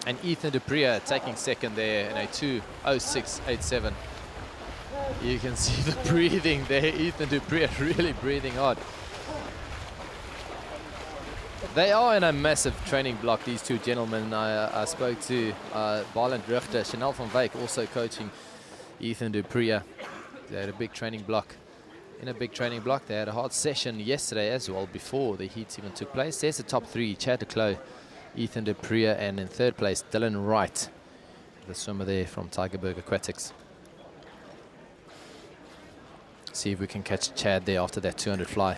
And Ethan de Pria taking second there in a 2:06.87. You can see the breathing there. Ethan de Pria really breathing hard. They are in a massive training block, these two gentlemen. I spoke to Barland Richter, Chanel van Wyk also coaching Ethan de Pria. They had a big training block. In a big training block, they had a hard session yesterday as well before the heats even took place. There's the top 3, Chad de Clos, Ethan de Pria, and in 3rd place, Dylan Wright, the swimmer there from Tigerberg Aquatics. See if we can catch Chad there after that 200 fly.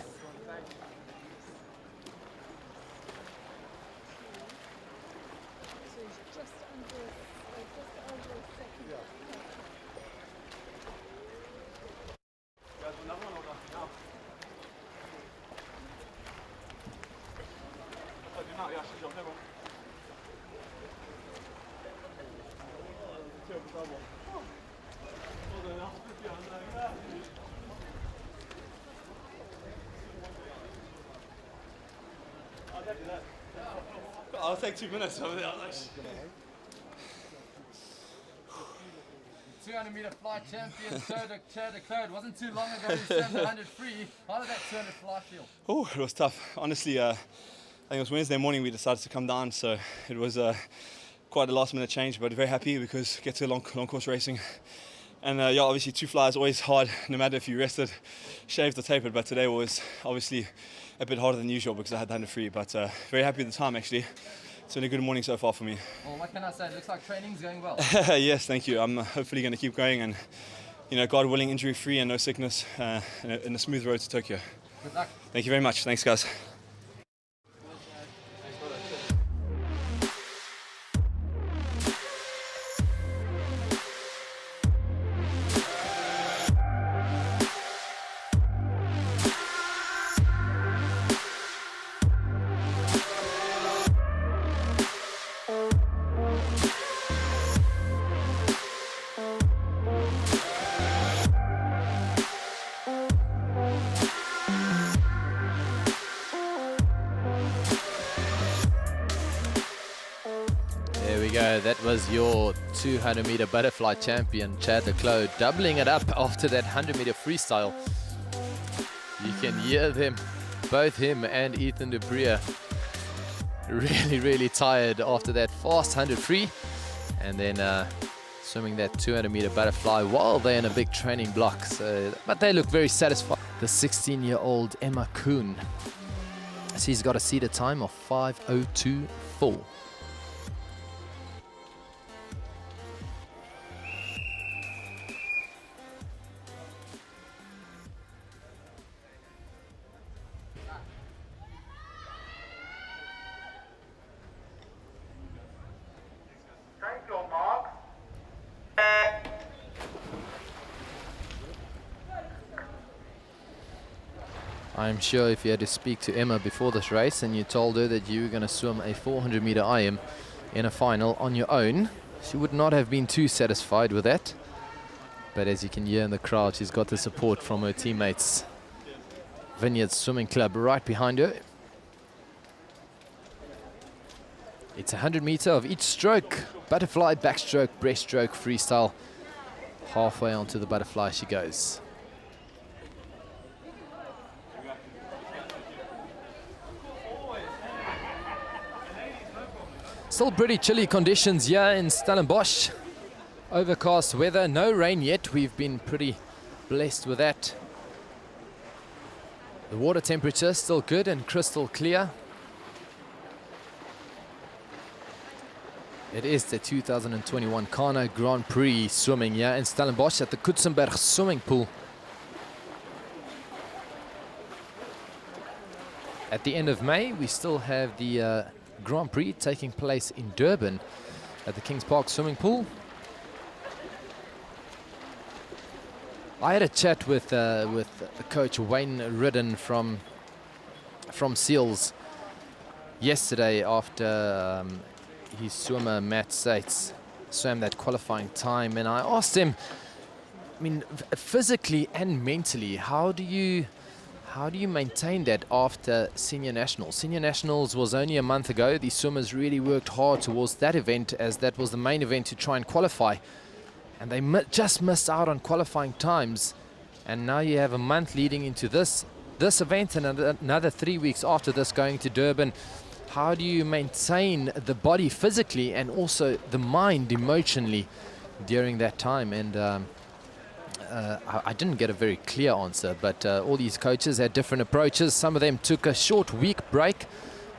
I'll take 2 minutes over there. 200-meter fly champion, Chad de Clos. It wasn't too long ago he swam the 100 free. How did that 200 fly feel? Oh, it was tough. Honestly, I think it was Wednesday morning we decided to come down, so it was quite a last-minute change, but very happy because get to long course racing. And yeah, obviously 2 flies always hard, no matter if you rested, shaved or tapered, but today was obviously a bit harder than usual because I had the 100 free, but very happy with the time actually. It's been a good morning so far for me. Well, what can I say? It looks like training's going well. Yes, thank you. I'm hopefully going to keep going and, you know, God willing, injury-free and no sickness, in a smooth road to Tokyo. Good luck. Thank you very much. Thanks, guys. That was your 200-meter butterfly champion, Chad de Clos, doubling it up after that 100-meter freestyle. You can hear them, both him and Ethan de Pria, really tired after that fast 100 free, and then swimming that 200-meter butterfly while they're in a big training block. So, but they look very satisfied. The 16-year-old Emma Kuhn, she's got a seated time of 5:02.4. Take your marks. I'm sure if you had to speak to Emma before this race and you told her that you were going to swim a 400 meter IM in a final on your own, she would not have been too satisfied with that. But as you can hear in the crowd, she's got the support from her teammates. Vineyards Swimming Club right behind her. It's 100 meter of each stroke. Butterfly, backstroke, breaststroke, freestyle. Halfway onto the butterfly she goes. Still pretty chilly conditions here in Stellenbosch. Overcast weather, no rain yet. We've been pretty blessed with that. The water temperature still good and crystal clear. It is the 2021 CANA Grand Prix swimming here in Stellenbosch at the Kutsenberg swimming pool. At the end of May, we still have the Grand Prix taking place in Durban at the Kings Park swimming pool. I had a chat with Coach Wayne Ridden from SEALS yesterday after his swimmer Matt Sates swam that qualifying time, and I asked him, I mean, physically and mentally, how do you maintain that after senior nationals? Senior nationals was only a month ago. These swimmers really worked hard towards that event, as that was the main event to try and qualify, and they just missed out on qualifying times. And now you have a month leading into this event and another 3 weeks after this going to Durban. How do you maintain the body physically and also the mind emotionally during that time? And I didn't get a very clear answer, but all these coaches had different approaches. Some of them took a short week break.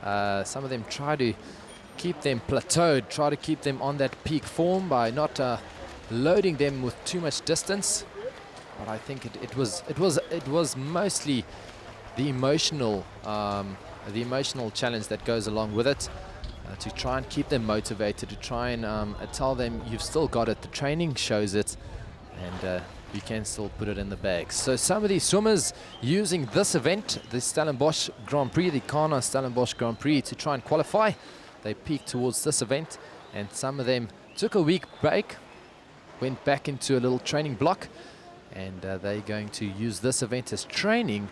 Some of them tried to keep them plateaued, try to keep them on that peak form by not loading them with too much distance. But I think it was mostly the emotional challenge that goes along with it, to try and keep them motivated, to try and tell them you've still got it, the training shows it, and you can still put it in the bag. So some of these swimmers using this event, the Stellenbosch Grand Prix, the CANA Stellenbosch Grand Prix, to try and qualify. They peaked towards this event, and some of them took a week break, went back into a little training block, and they're going to use this event as training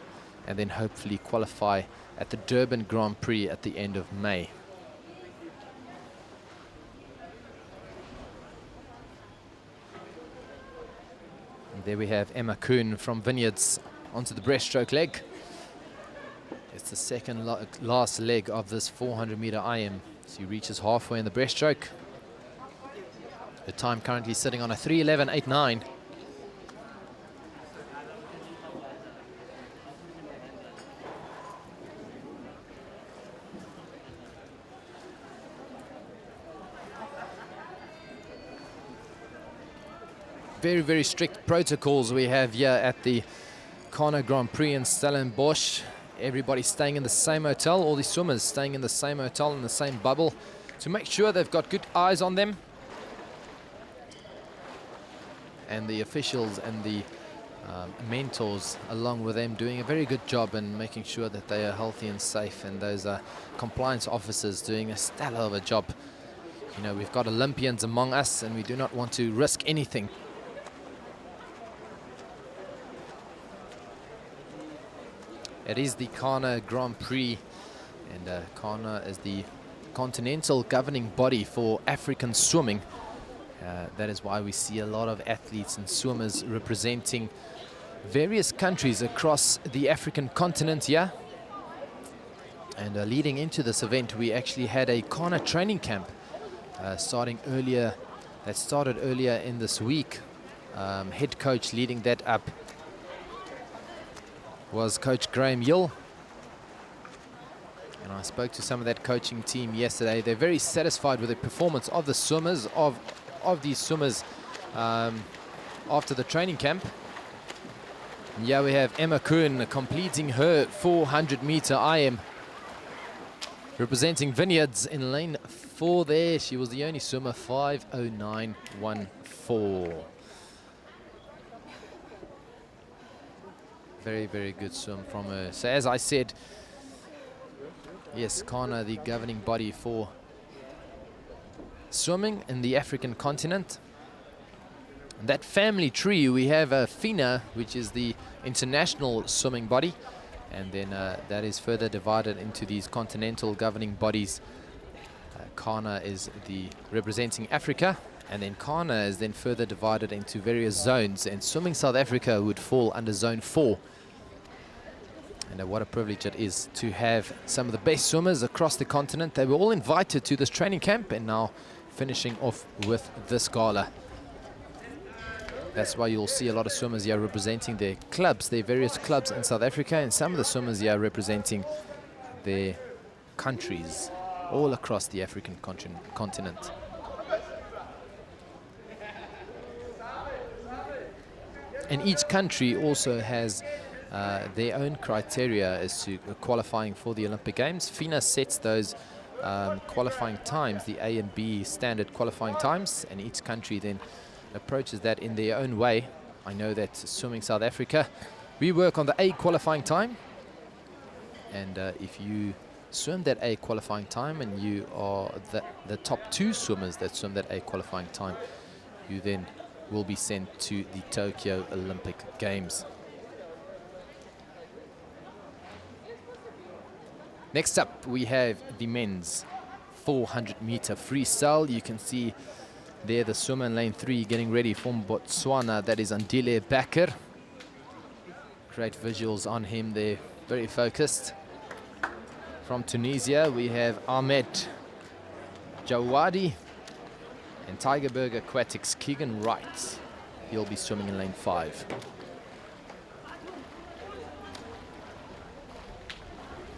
and then hopefully qualify at the Durban Grand Prix at the end of May. And there we have Emma Kuhn from Vineyards onto the breaststroke leg. It's the second last leg of this 400 meter IM. She reaches halfway in the breaststroke. Her time currently sitting on a 3:11.89. Very, very strict protocols we have here at the CANA Grand Prix in Stellenbosch. Everybody staying in the same hotel, all these swimmers staying in the same hotel, in the same bubble, to make sure they've got good eyes on them. And the officials and the mentors along with them doing a very good job in making sure that they are healthy and safe, and those compliance officers doing a stellar of a job. You know, we've got Olympians among us and we do not want to risk anything. It is the CANA Grand Prix, and CANA is the continental governing body for African swimming. That is why we see a lot of athletes and swimmers representing various countries across the African continent here. And leading into this event, we actually had a CANA training camp started earlier in this week. Head coach leading that up was Coach Graham Yill. And I spoke to some of that coaching team yesterday. They're very satisfied with the performance of the swimmers, of these swimmers after the training camp. And here we have Emma Kuhn completing her 400 meter IM, representing Vineyards in lane 4 there. She was the only swimmer, 5:09.14. Very, very good swim from her. So as I said, yes, CANA, the governing body for swimming in the African continent. That family tree, we have FINA, which is the international swimming body, and then that is further divided into these continental governing bodies. CANA is the representing Africa, and then CANA is then further divided into various zones, and Swimming South Africa would fall under Zone 4. And what a privilege it is to have some of the best swimmers across the continent. They were all invited to this training camp, and now finishing off with this gala. That's why you'll see a lot of swimmers here representing their clubs, their various clubs in South Africa, and some of the swimmers here representing their countries all across the African continent. And each country also has their own criteria as to qualifying for the Olympic Games. FINA sets those qualifying times, the A and B standard qualifying times, and each country then approaches that in their own way. I know that Swimming South Africa, we work on the A qualifying time, and if you swim that A qualifying time and you are the top 2 swimmers that swim that A qualifying time, you then will be sent to the Tokyo Olympic Games. Next up, we have the men's 400-meter freestyle. You can see there the swimmer in lane 3 getting ready from Botswana. That is Andile Bakker. Great visuals on him there, very focused. From Tunisia, we have Ahmed Jawadi, and Tigerberg Aquatics Keegan Wright. He'll be swimming in lane 5.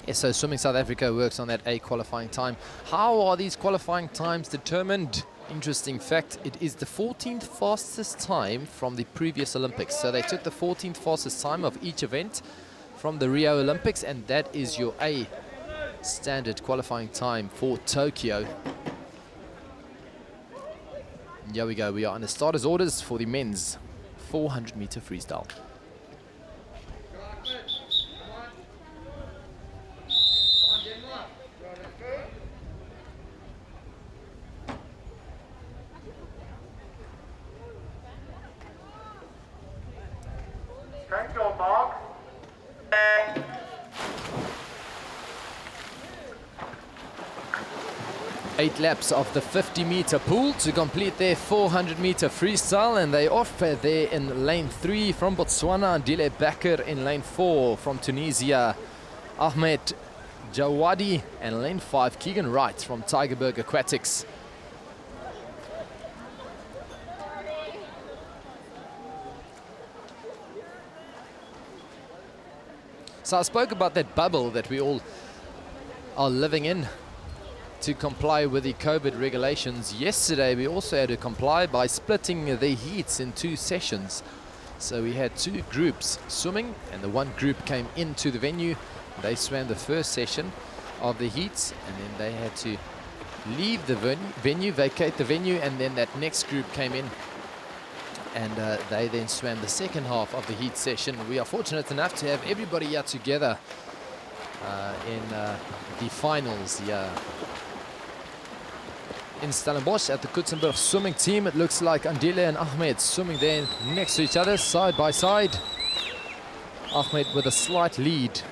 Yes, so Swimming South Africa works on that A qualifying time. How are these qualifying times determined? Interesting fact, it is the 14th fastest time from the previous Olympics. So they took the 14th fastest time of each event from the Rio Olympics, and that is your A standard qualifying time for Tokyo. And here we go, we are on the starters orders for the men's 400-meter freestyle. Change your mark. 8 laps of the 50-meter pool to complete their 400-meter freestyle, and they off there in lane 3 from Botswana, Andile Bakker in lane 4 from Tunisia, Ahmed Jawadi, and lane 5 Keegan Wright from Tigerberg Aquatics. So I spoke about that bubble that we all are living in to comply with the COVID regulations. Yesterday we also had to comply by splitting the heats in 2 sessions. So we had 2 groups swimming, and the one group came into the venue. They swam the first session of the heats, and then they had to leave the venue, vacate the venue, and then that next group came in, and they then swam the second half of the heat session. We are fortunate enough to have everybody here together in the finals here in Stellenbosch at the Kutsenberg swimming team. It looks like Andile and Ahmed swimming there next to each other, side by side. Ahmed with a slight lead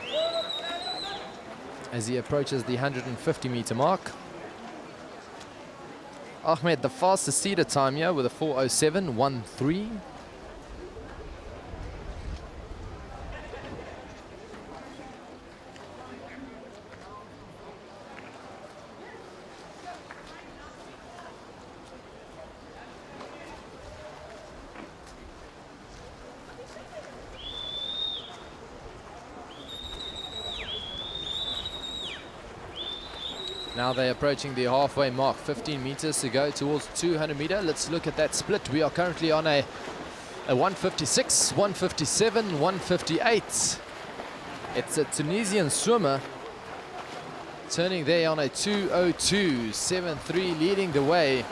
as he approaches the 150-meter mark. Ahmed, the fastest seated time here with a 4:07.13. Now they're approaching the halfway mark, 15 meters to go towards 200 meter. Let's look at that split. We are currently on a 156, 157, 158. It's a Tunisian swimmer turning there on a 2:02.73, leading the way.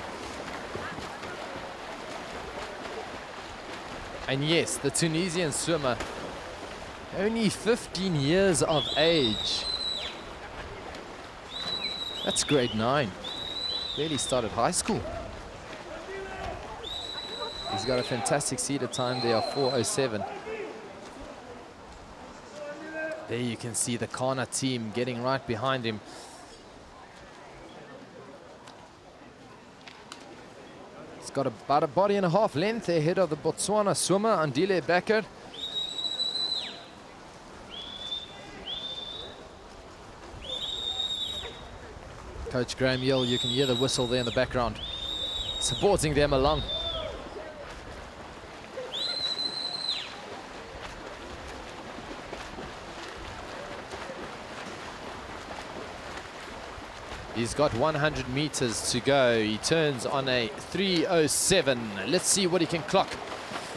And yes, the Tunisian swimmer Only 15 years of age. That's grade 9. Barely started high school. He's got a fantastic seated time there of 4:07. There you can see the CANA team getting right behind him. He's got about a body and a half length ahead of the Botswana swimmer, Andile Becker. Coach Graham Yell, you can hear the whistle there in the background, supporting them along. He's got 100 meters to go. He turns on a 3:07. Let's see what he can clock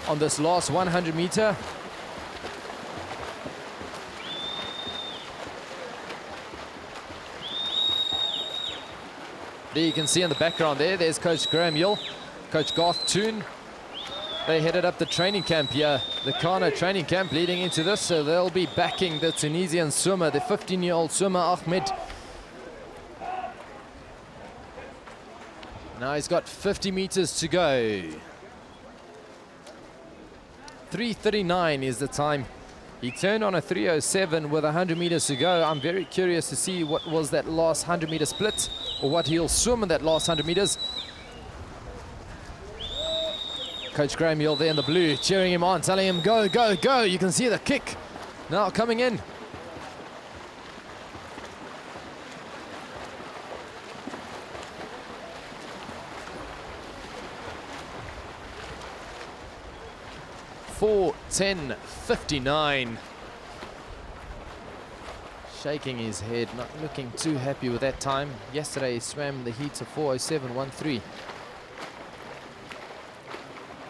on this last 100 meter. There you can see in the background there's Coach Graham Yell, Coach Garth Toon. They headed up the training camp here, the CANA training camp leading into this, so they'll be backing the Tunisian swimmer, the 15-year-old swimmer Ahmed. Now he's got 50 meters to go. 3:39 is the time. He turned on a 3:07 with 100 meters to go. I'm very curious to see what was that last 100 meter split, or what he'll swim in that last 100 meters. Coach Graham Yell there in the blue, cheering him on, telling him go, go, go. You can see the kick now coming in. (4:10:59). Shaking his head, not looking too happy with that time. Yesterday he swam the heat of 4:07:13.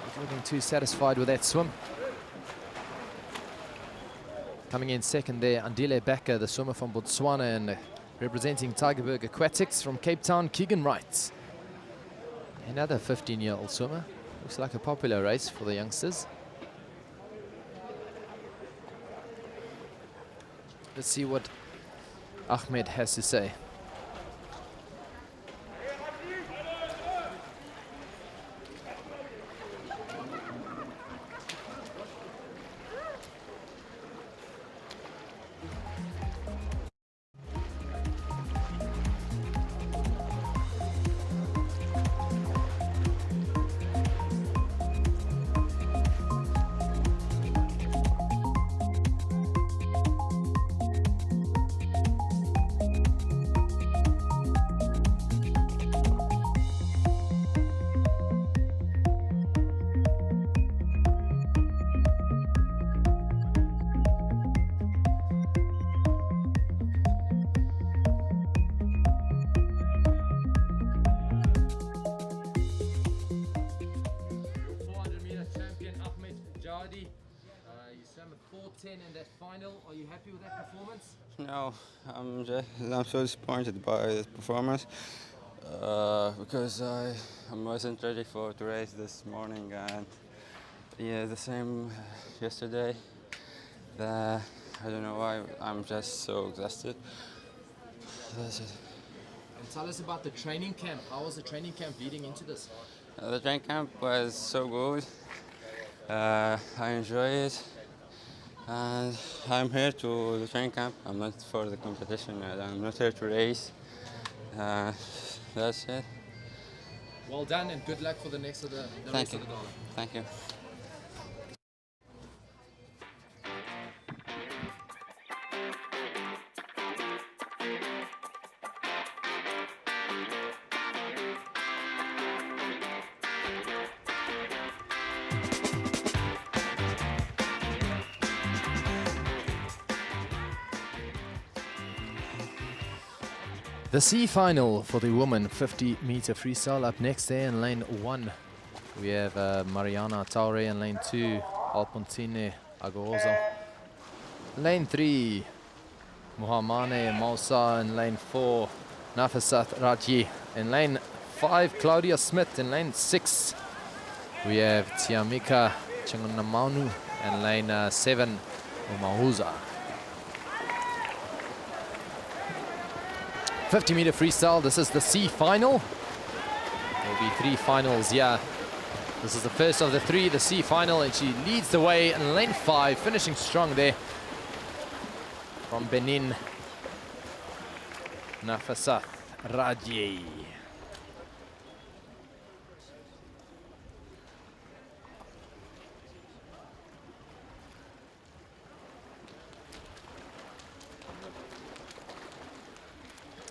Not looking too satisfied with that swim. Coming in second there, Andile Becker, the swimmer from Botswana, and representing Tygerberg Aquatics from Cape Town, Keegan Wright. Another 15-year-old swimmer. Looks like a popular race for the youngsters. Let's see what Ahmed has to say. You swam at 4:10 in that final. Are you happy with that performance? No, I'm so disappointed by this performance because I wasn't ready to race this morning, and yeah, the same yesterday. I don't know why, I'm just so exhausted. That's it. And tell us about the training camp. How was the training camp leading into this? The training camp was so good. I enjoy it, and I'm here to the training camp. I'm not for the competition. I'm not here to race. That's it. Well done, and good luck for the rest of the Thank you. gala. Thank you. The C final for the women 50-meter freestyle. Up next there in lane 1, we have Mariana Taure in lane 2, Alpontine Agoroza. Lane 3, Muhammane Mausa in lane 4, Nafisat Raji. In lane 5, Claudia Smith. In lane 6, we have Tiamika Chingunamanu. In lane 7, Omahuza. 50-meter freestyle. This is the C final. There'll be 3 finals. Yeah, this is the first of the 3, the C final, and she leads the way in lane 5, finishing strong there from Benin. Nafasat Raji.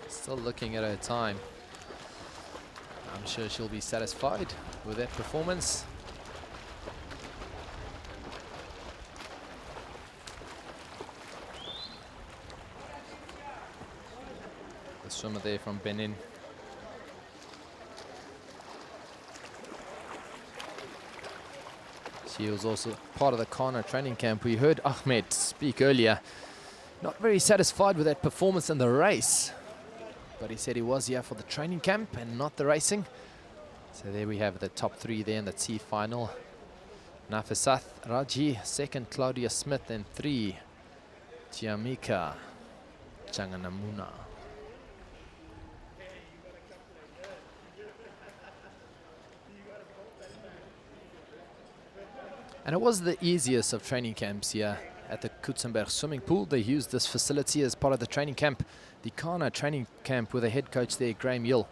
Still looking at her time. I'm sure she'll be satisfied with that performance. The swimmer there from Benin. She was also part of the CANA training camp. We heard Ahmed speak earlier. Not very satisfied with that performance in the race. But he said he was here for the training camp and not the racing. So there we have the top 3 there in the C final. Nafisat Raji, 2nd Claudia Smith, and 3 Tiamika Changanamuna. And it was the easiest of training camps here at the Kutsenberg swimming pool. They used this facility as part of the training camp, the CANA training camp with the head coach there, Graham Yill.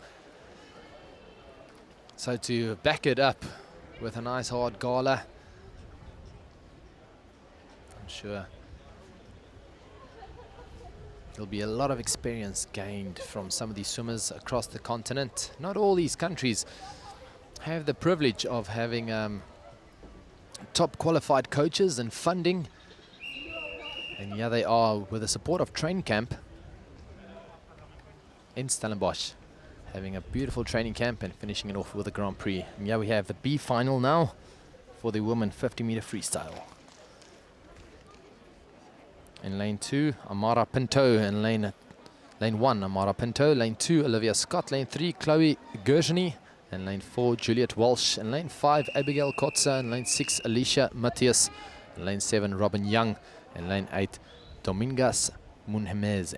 So to back it up with a nice hard gala, I'm sure there'll be a lot of experience gained from some of these swimmers across the continent. Not all these countries have the privilege of having top qualified coaches and funding. And here they are with the support of Train Camp in Stellenbosch, having a beautiful training camp and finishing it off with a Grand Prix. And here we have the B final now for the women 50-meter freestyle. In lane 2, Amara Pinto. In lane 1, Amara Pinto. Lane 2, Olivia Scott. Lane 3, Chloe Gershony. In lane 4, Juliet Walsh. In lane 5, Abigail Kotza. In lane 6, Alicia Matthias. In lane 7, Robin Young. In lane 8, Domingas Munhemeze.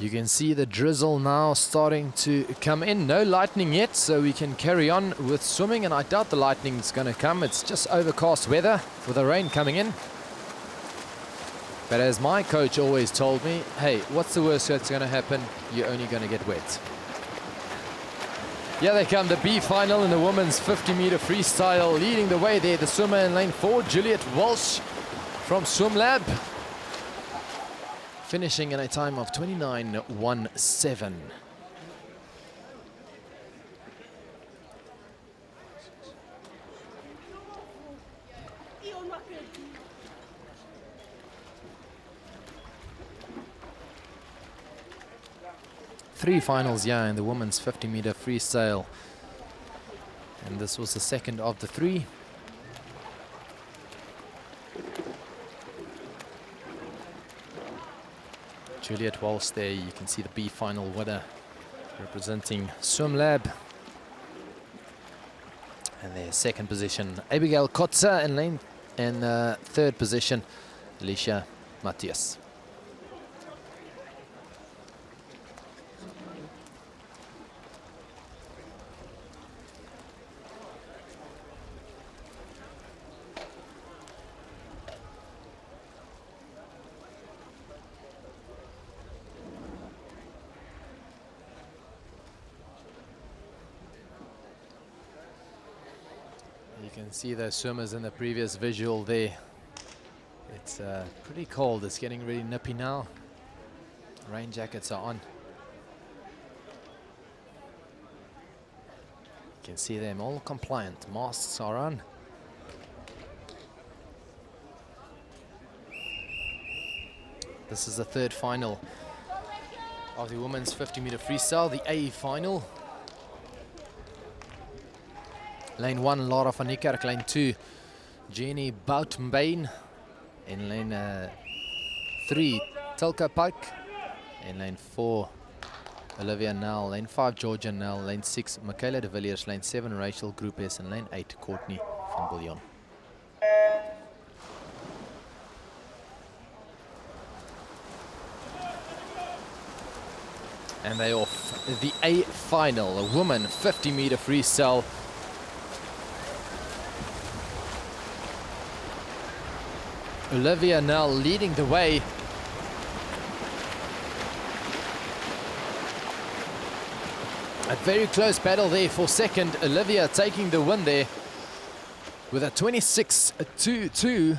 You can see the drizzle now starting to come in. No lightning yet, so we can carry on with swimming, and I doubt the lightning's going to come. It's just overcast weather with the rain coming in. But as my coach always told me, hey, what's the worst that's going to happen? You're only going to get wet. Yeah, they come, the B final in the women's 50-meter freestyle. Leading the way there, the swimmer in lane 4, Juliet Walsh from SwimLab. Finishing in a time of 29:17. Three finals, yeah, in the women's 50-meter freestyle. And this was the second of the 3. Juliet Walsh there, you can see the B final winner representing SwimLab. And their second position, Abigail Kotza, and third position, Alicia Matthias. You can see the swimmers in the previous visual there. It's pretty cold. It's getting really nippy now. Rain jackets are on. You can see them all compliant. Masks are on. This is the third final of the women's 50-meter freestyle, the A final. Lane 1, Laura van Niekerk. Lane 2, Jenny Boutmbeen. In lane 3, Tilka Pike. In lane 4, Olivia Nell, lane 5, Georgia Nell, lane 6, Michaela de Villiers, lane 7, Rachel Groupes, and lane 8, Courtney van Bouillon. And they off. The A final, a woman 50-meter freestyle. Olivia Nell leading the way. A very close battle there for second. Olivia taking the win there with a 26.22.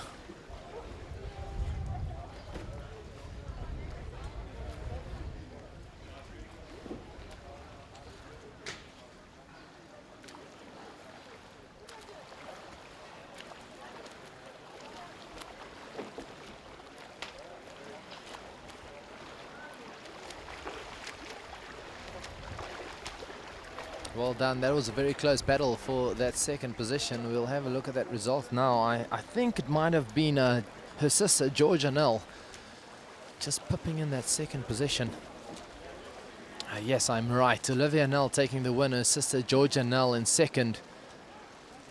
Well done. That was a very close battle for that second position. We'll have a look at that result now. I think it might have been her sister, Georgia Nell, just pipping in that second position. Yes, I'm right. Olivia Nell taking the win. Her sister, Georgia Nell, in second.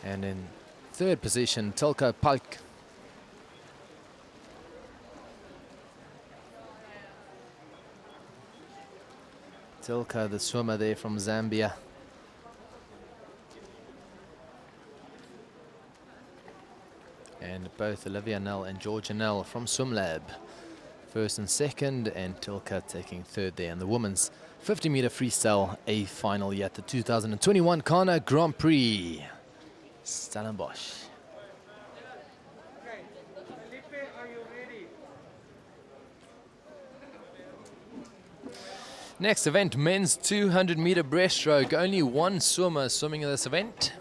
And in third position, Tilka Palk. Tilka, the swimmer there from Zambia. And both Olivia Nell and Georgia Nell from SwimLab, first and second, and Tilka taking third there. And the women's 50-meter freestyle A final yet, the 2021 CANA Grand Prix, Stellenbosch. Okay. Felipe, are you ready? Next event, men's 200-meter breaststroke. Only one swimmer swimming in this event.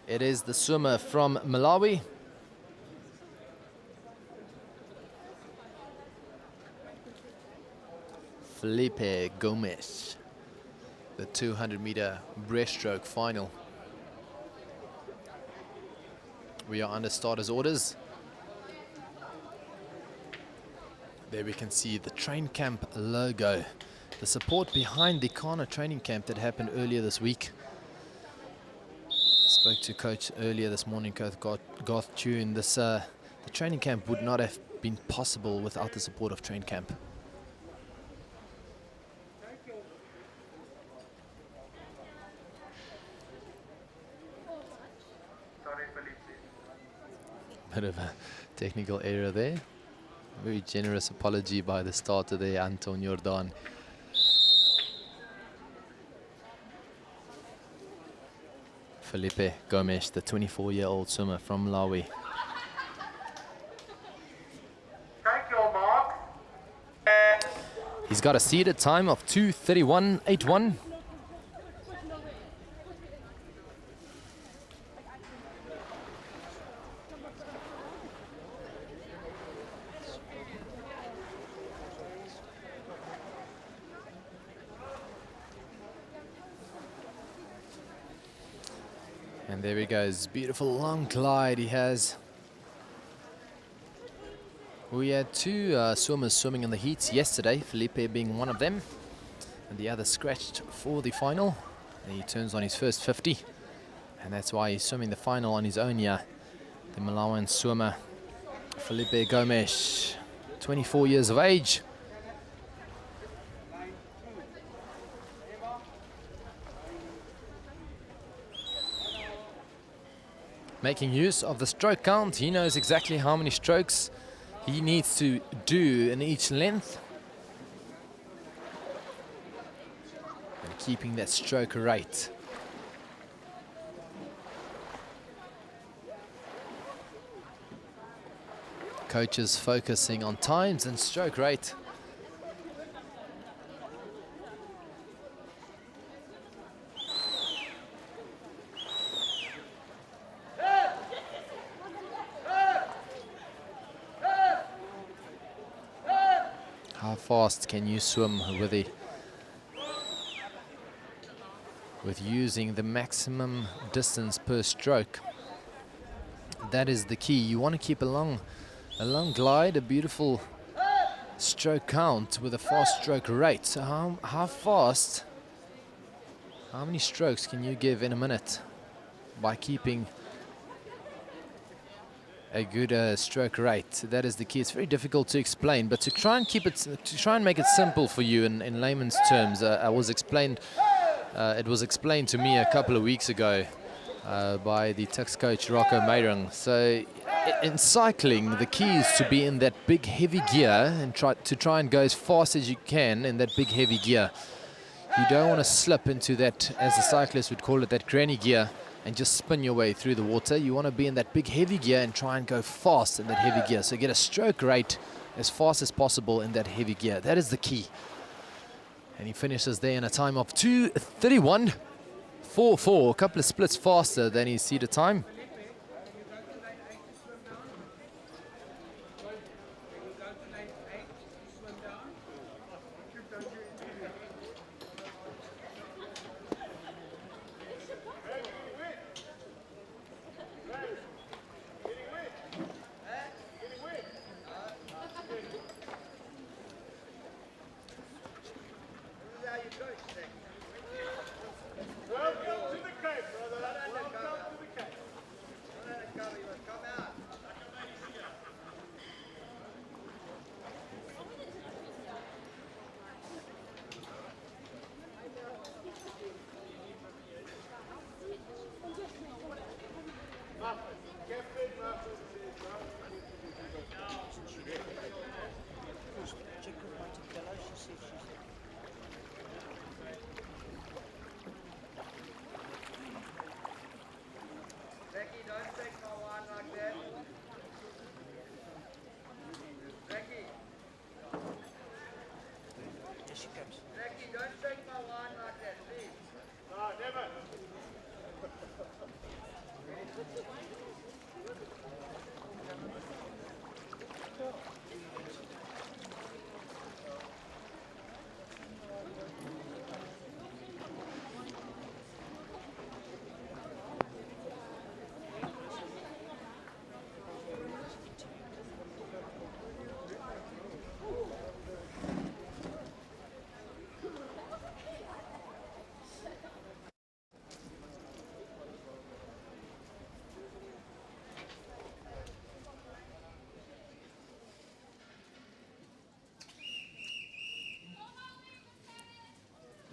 It is the swimmer from Malawi. Felipe Gomes. The 200-meter breaststroke final. We are under starters orders. There we can see the train camp logo. The support behind the CANA training camp that happened earlier this week. Spoke to coach earlier this morning, Coach Garth Tune. The training camp would not have been possible without the support of train camp. Sorry, Felipe. Bit of a technical error there. Very generous apology by the starter there, Anton Jordan. Felipe Gomes, the 24-year-old swimmer from Malawi. Thank you, Mark. He's got a seeded time of 2:31.81. And there he goes, beautiful long glide he has. We had two swimmers swimming in the heats yesterday, Felipe being one of them, and the other scratched for the final. And he turns on his first 50, and that's why he's swimming the final on his own here. The Malawian swimmer, Felipe Gomes, 24 years of age. Making use of the stroke count. He knows exactly how many strokes he needs to do in each length. And keeping that stroke rate. Coaches focusing on times and stroke rate. How fast can you swim with using the maximum distance per stroke? That is the key. You want to keep a long glide, a beautiful stroke count with a fast stroke rate. So how fast, how many strokes can you give in a minute by keeping a good stroke rate? That is the key. It's very difficult to explain, but to try and make it simple for you in layman's terms, it was explained to me a couple of weeks ago by the Tux coach Rocco Meyrung. So in cycling, the key is to be in that big heavy gear and try and go as fast as you can in that big heavy gear. You don't want to slip into that, as the cyclist would call it, that granny gear, and just spin your way through the water. You want to be in that big heavy gear and try and go fast in that heavy gear. So get a stroke rate as fast as possible in that heavy gear. That is the key. And he finishes there in a time of 2:31.44, a couple of splits faster than his seated time.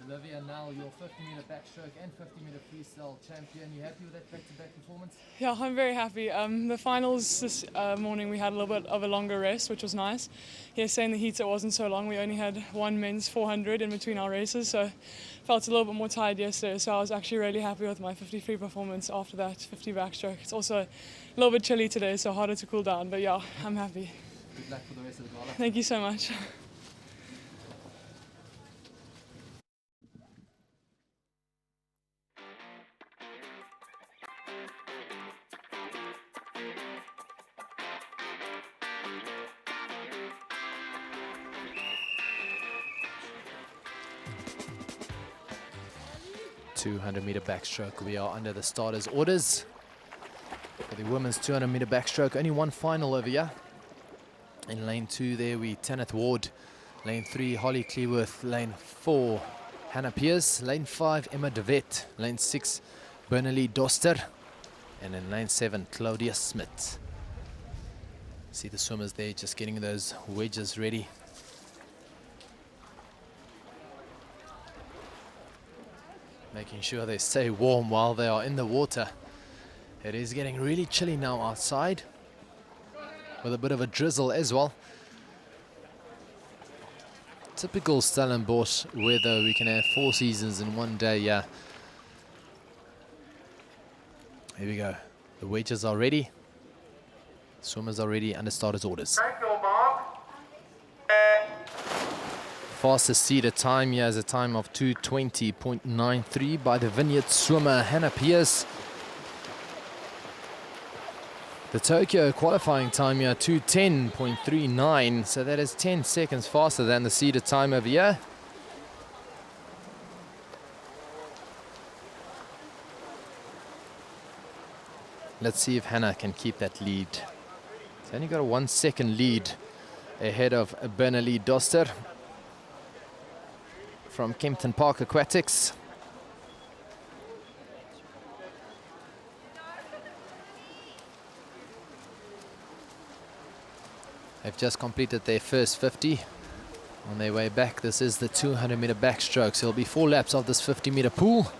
Olivia, now your 50-meter backstroke and 50-meter freestyle champion. You happy with that back-to-back performance? Yeah, I'm very happy. The finals this morning we had a little bit of a longer rest, which was nice. Yeah, saying the heats it wasn't so long. We only had one men's 400 in between our races, so felt a little bit more tired yesterday. So I was actually really happy with my 50 free performance after that 50 backstroke. It's also a little bit chilly today, so harder to cool down. But yeah, I'm happy. Good luck for the rest of the gala. Thank you so much. .200-meter backstroke. We are under the starters' orders. For the women's 200-meter backstroke, only one final over here. In lane 2 there, we Tanith Ward. Lane 3, Holly Cleworth. Lane 4, Hannah Pierce. Lane 5, Emma De Wet. Lane 6, Bernalie Doster. And in lane 7, Claudia Smith. See the swimmers there just getting those wedges ready. Making sure they stay warm while they are in the water. It is getting really chilly now outside, with a bit of a drizzle as well. Typical Stellenbosch weather. We can have 4 seasons in one day, yeah. Here we go. The wedges are ready. Swimmers are ready under starters' orders. Thank you, Mark. Fastest seated time here is a time of 2:20.93 by the Vineyard swimmer Hannah Pierce. The Tokyo qualifying time here, 2:10.39, so that is 10 seconds faster than the seated time over here. Let's see if Hannah can keep that lead. It's only got a 1 second lead ahead of Bernali Doster from Kempton Park Aquatics. They've just completed their first 50. On their way back, this is the 200-meter backstroke. So it'll be 4 laps of this 50-meter pool.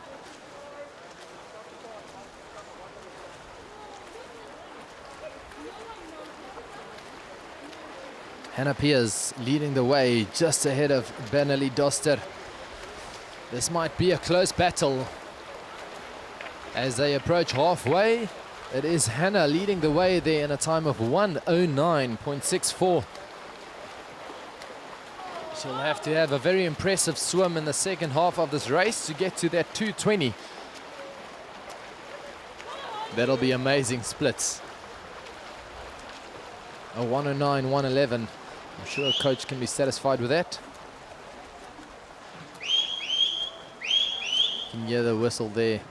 Hannah Piers leading the way just ahead of Bernali Doster. This might be a close battle. As they approach halfway, it is Hannah leading the way there in a time of 1:09.64. She'll have to have a very impressive swim in the second half of this race to get to that 2:20. That'll be amazing splits. A 1:09, 1:11. I'm sure a coach can be satisfied with that. You can hear the whistle there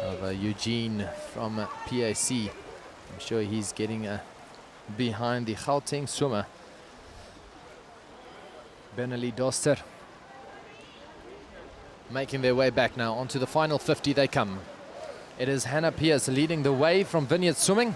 of Eugene from PAC. I'm sure he's getting behind the Gauteng swimmer. Bernali Doster making their way back now. Onto the final 50 they come. It is Hannah Pierce leading the way from Vineyard Swimming.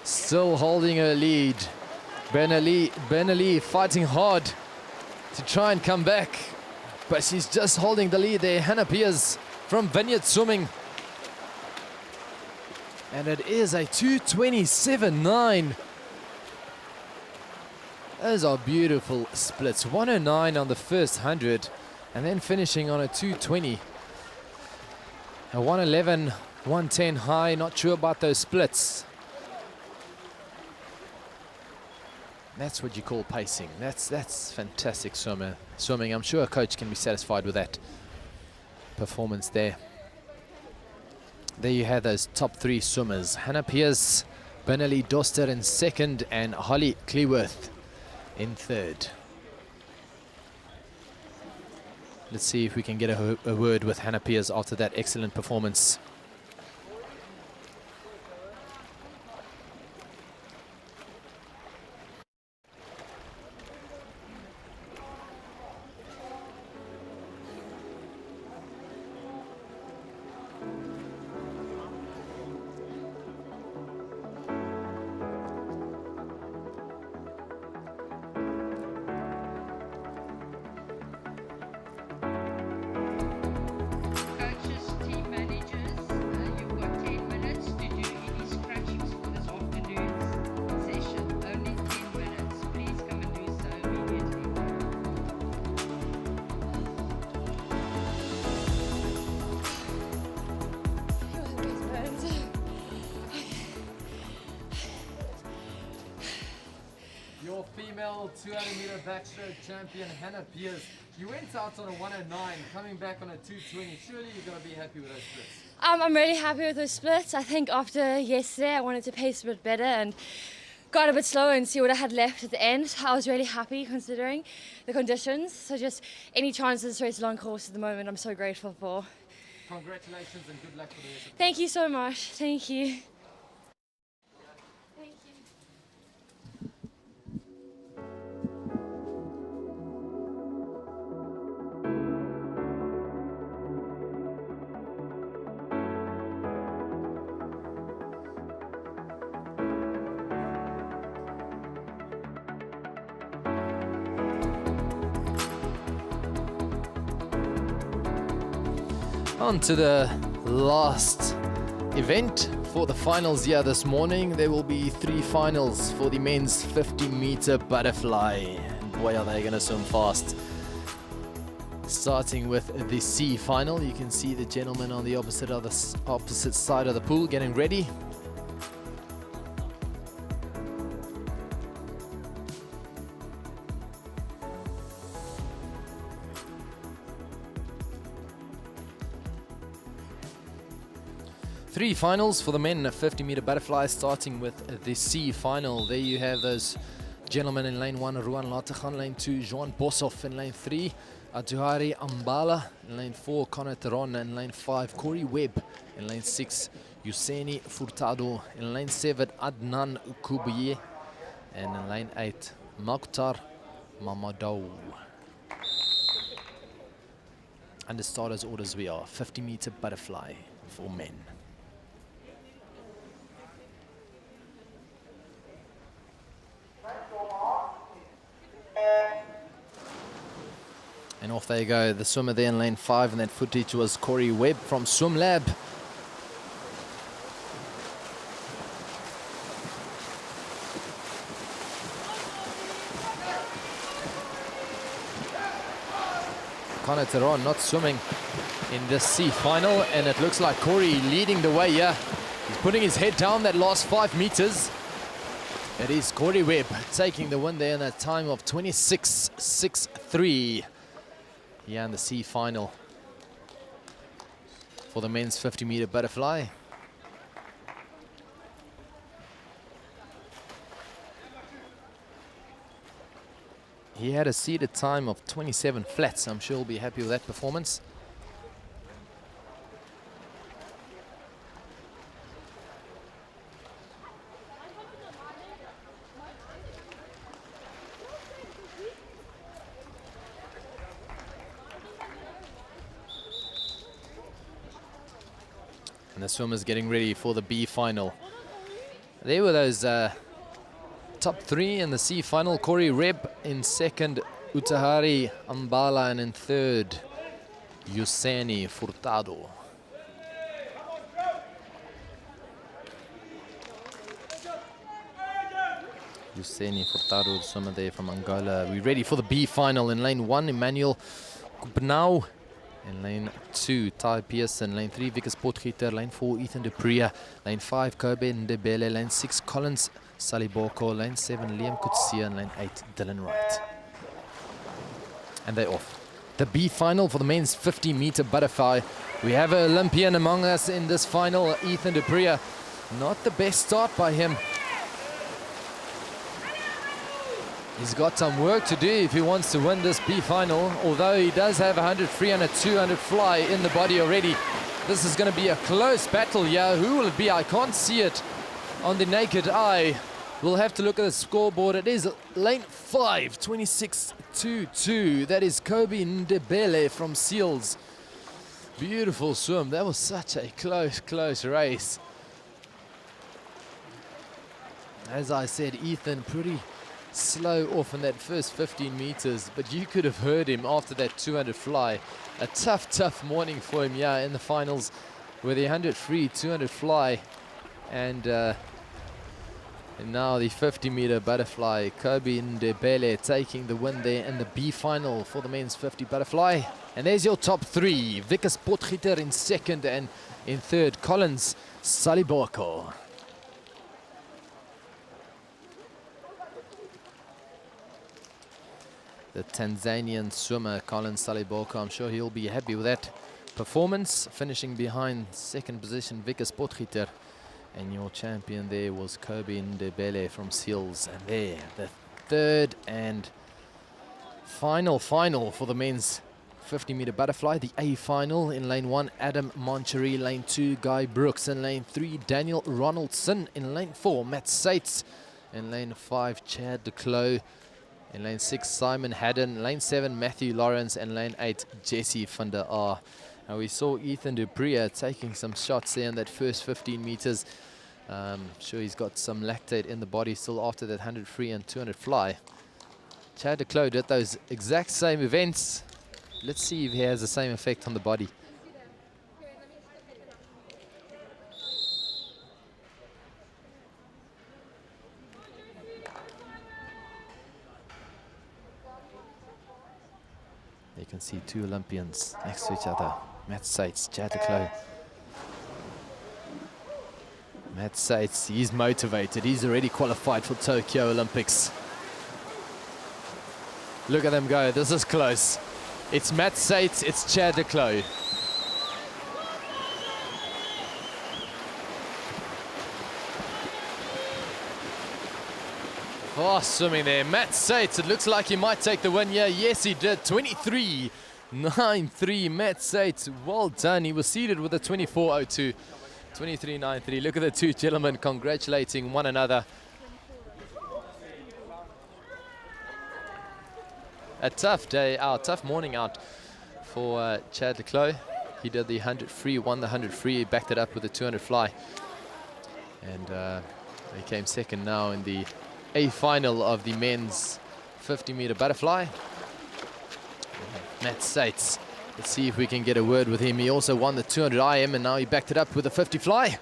Still holding her lead. Bernali fighting hard to try and come back. But she's just holding the lead there. Hannah Piers from Vineyard Swimming. And it is a 2:27.9. Those are beautiful splits. 1:09 on the first 100 and then finishing on a 2:20. A 1:11, 1:10 high. Not sure about those splits. That's what you call pacing. That's fantastic swimming. I'm sure a coach can be satisfied with that performance there. There you have those top 3 swimmers. Hannah Pierce, Bernali Doster in second, and Holly Cleworth in third. Let's see if we can get a word with Hannah Pierce after that excellent performance. Your female 200-meter backstroke champion, Hannah Pierce. You went out on a 1:09, coming back on a 2:20. Surely you're going to be happy with those splits. I'm really happy with those splits. I think after yesterday, I wanted to pace a bit better and got a bit slower and see what I had left at the end. I was really happy considering the conditions. So just any chance this race long course at the moment, I'm so grateful for. Congratulations and good luck for the rest of the Thank you so much. Thank you. On to the last event for the finals here this morning. There will be 3 finals for the men's 50-meter butterfly. And boy, are they going to swim fast. Starting with the C final, you can see the gentleman on the opposite side of the pool getting ready. Three finals for the men 50-meter butterfly, starting with the C final. There you have those Gentlemen in lane 1, Ruan Lategan. Lane 2, Johan Boshoff. In lane 3, Atuhari Ambala. In lane 4, Connor Teron. In lane 5, Corey Webb. In lane 6, Yuseni Furtado. In lane 7, Adnan Kubuye. And in lane 8, Mokhtar Mamadou. And the starters orders we are 50-meter butterfly for men. And off they go. The swimmer there in lane 5, and that footage was Corey Webb from Swim Lab. Connor Teron not swimming in this C final, and it looks like Corey leading the way here. He's putting his head down that last 5 meters. It is Corey Webb taking the win there in a time of 26.63 here in the C final for the men's 50-meter butterfly. He had a seeded time of 27 flats. I'm sure he'll be happy with that performance. And the swimmers getting ready for the B final. There were those top 3 in the C final. Corey Webb in second, Utahari Ambala, and in third, Yuseni Furtado. Yuseni Furtado, the swimmer there from Angola. We're ready for the B final. In lane 1, Emmanuel Kubnau. In lane 2, Ty Pearson. Lane 3, Vickers Potgieter. Lane 4, Ethan de Prix. Lane 5, Kobe Ndebele. Lane 6, Collins Saliboko. Lane 7, Liam Kutsia. And lane 8, Dylan Wright. And they're off. The B final for the men's 50-meter butterfly. We have an Olympian among us in this final, Ethan de Prix. Not the best start by him. He's got some work to do if he wants to win this B final, although he does have 100 free and a 200 fly in the body already. This is going to be a close battle here. Who will it be? I can't see it on the naked eye. We'll have to look at the scoreboard. It is lane 5, 26.22. That is Kobe Ndebele from Seals. Beautiful swim. That was such a close race. As I said, Ethan pretty slow off in that first 15 meters, but you could have heard him after that 200 fly. A tough morning for him, yeah, in the finals with the 100 free, 200 fly, and now the 50-meter butterfly. Kobe Ndebele taking the win there in the B final for the men's 50 butterfly. And there's your top 3. Vickers Potgieter in second, and in third, Collins Saliboko. The Tanzanian swimmer, Colin Saliboko, I'm sure he'll be happy with that performance, finishing behind second position, Vickers Potgieter. And your champion there was Kobe Ndebele from Seals. And there, the third and final for the men's 50-meter butterfly, the A final. In lane 1, Adam Monchery. Lane 2, Guy Brooks. In lane 3, Daniel Ronaldson. In lane 4, Matt Sates. In lane 5, Chad de Clos. In lane 6, Simon Haddon. Lane 7, Matthew Lawrence. And lane 8, Jesse van der Aar. Now we saw Ethan de Prix taking some shots there in that first 15 meters. Sure he's got some lactate in the body still after that 100 free and 200 fly. Chad de Clos did those exact same events. Let's see if he has the same effect on the body. You can see 2 Olympians next to each other. Matt Sates, Chad de Clos. Matt Sates, he's motivated. He's already qualified for Tokyo Olympics. Look at them go. This is close. It's Matt Sates, it's Chad de Clos. Oh, swimming there. Matt Sates, it looks like he might take the win here. Yes, he did. 23.93. Matt Sates, well done. He was seated with a 24.02. 23.93. Look at the two gentlemen congratulating one another. A tough day out, tough morning out for Chad de Clos. He did the 100 free, won the 100 free, he backed it up with a 200 fly. And he came second now in the A final of the men's 50-meter butterfly. Matt Sates, let's see if we can get a word with him. He also won the 200 IM and now he backed it up with a 50 fly.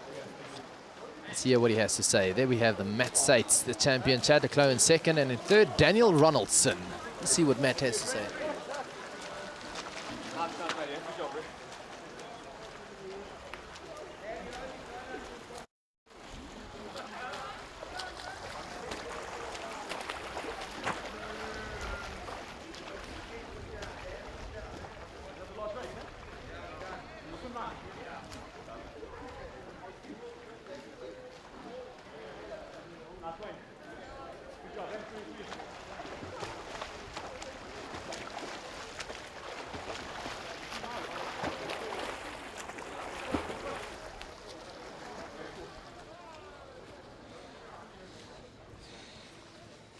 Let's hear what he has to say. There we have the Matt Sates, the champion. Chad de Clos in second, and in third, Daniel Ronaldson. Let's see what Matt has to say.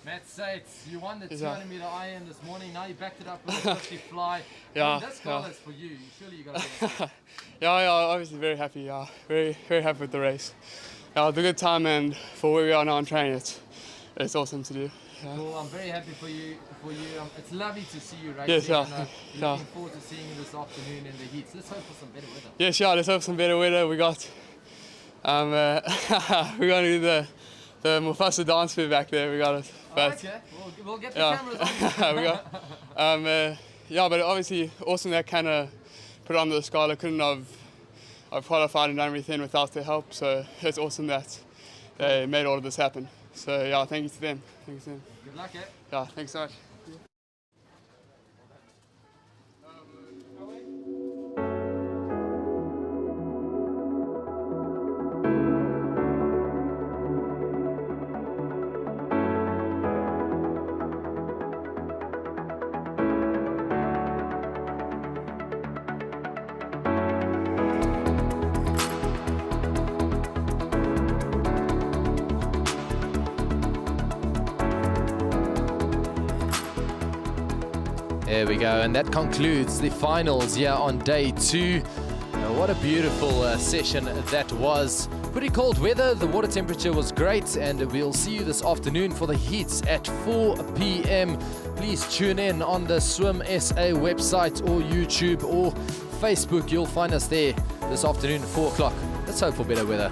Matt Sates, you won the 200-meter IM this morning. Now you backed it up with a 50 fly. Yeah, This goal is for you. Surely you got to be yeah, obviously very happy. Yeah, very happy with the race. Yeah, the good time, and for where we are now in training, it's awesome to do. Yeah. Well, I'm very happy for you. It's lovely to see you racing. Yes, yeah. Looking forward to seeing you this afternoon in the heats. Let's hope for some better weather. Yes, yeah. Let's hope for some better weather. We got we're going to do the Mufasa dance move back there. We got it. But, okay, we'll get the cameras on. We got, yeah, but obviously awesome that CANA put on the Scarlet. Couldn't have qualified and done everything without their help. So it's awesome that they made all of this happen. So yeah, thank you to them. Thank you to them. Good luck, eh? Yeah, thanks so much. There we go, and that concludes the finals here on day 2. What a beautiful session that was. Pretty cold weather, the water temperature was great, and we'll see you this afternoon for the heats at 4 p.m. Please tune in on the Swim SA website or YouTube or Facebook. You'll find us there this afternoon at 4 o'clock. Let's hope for better weather.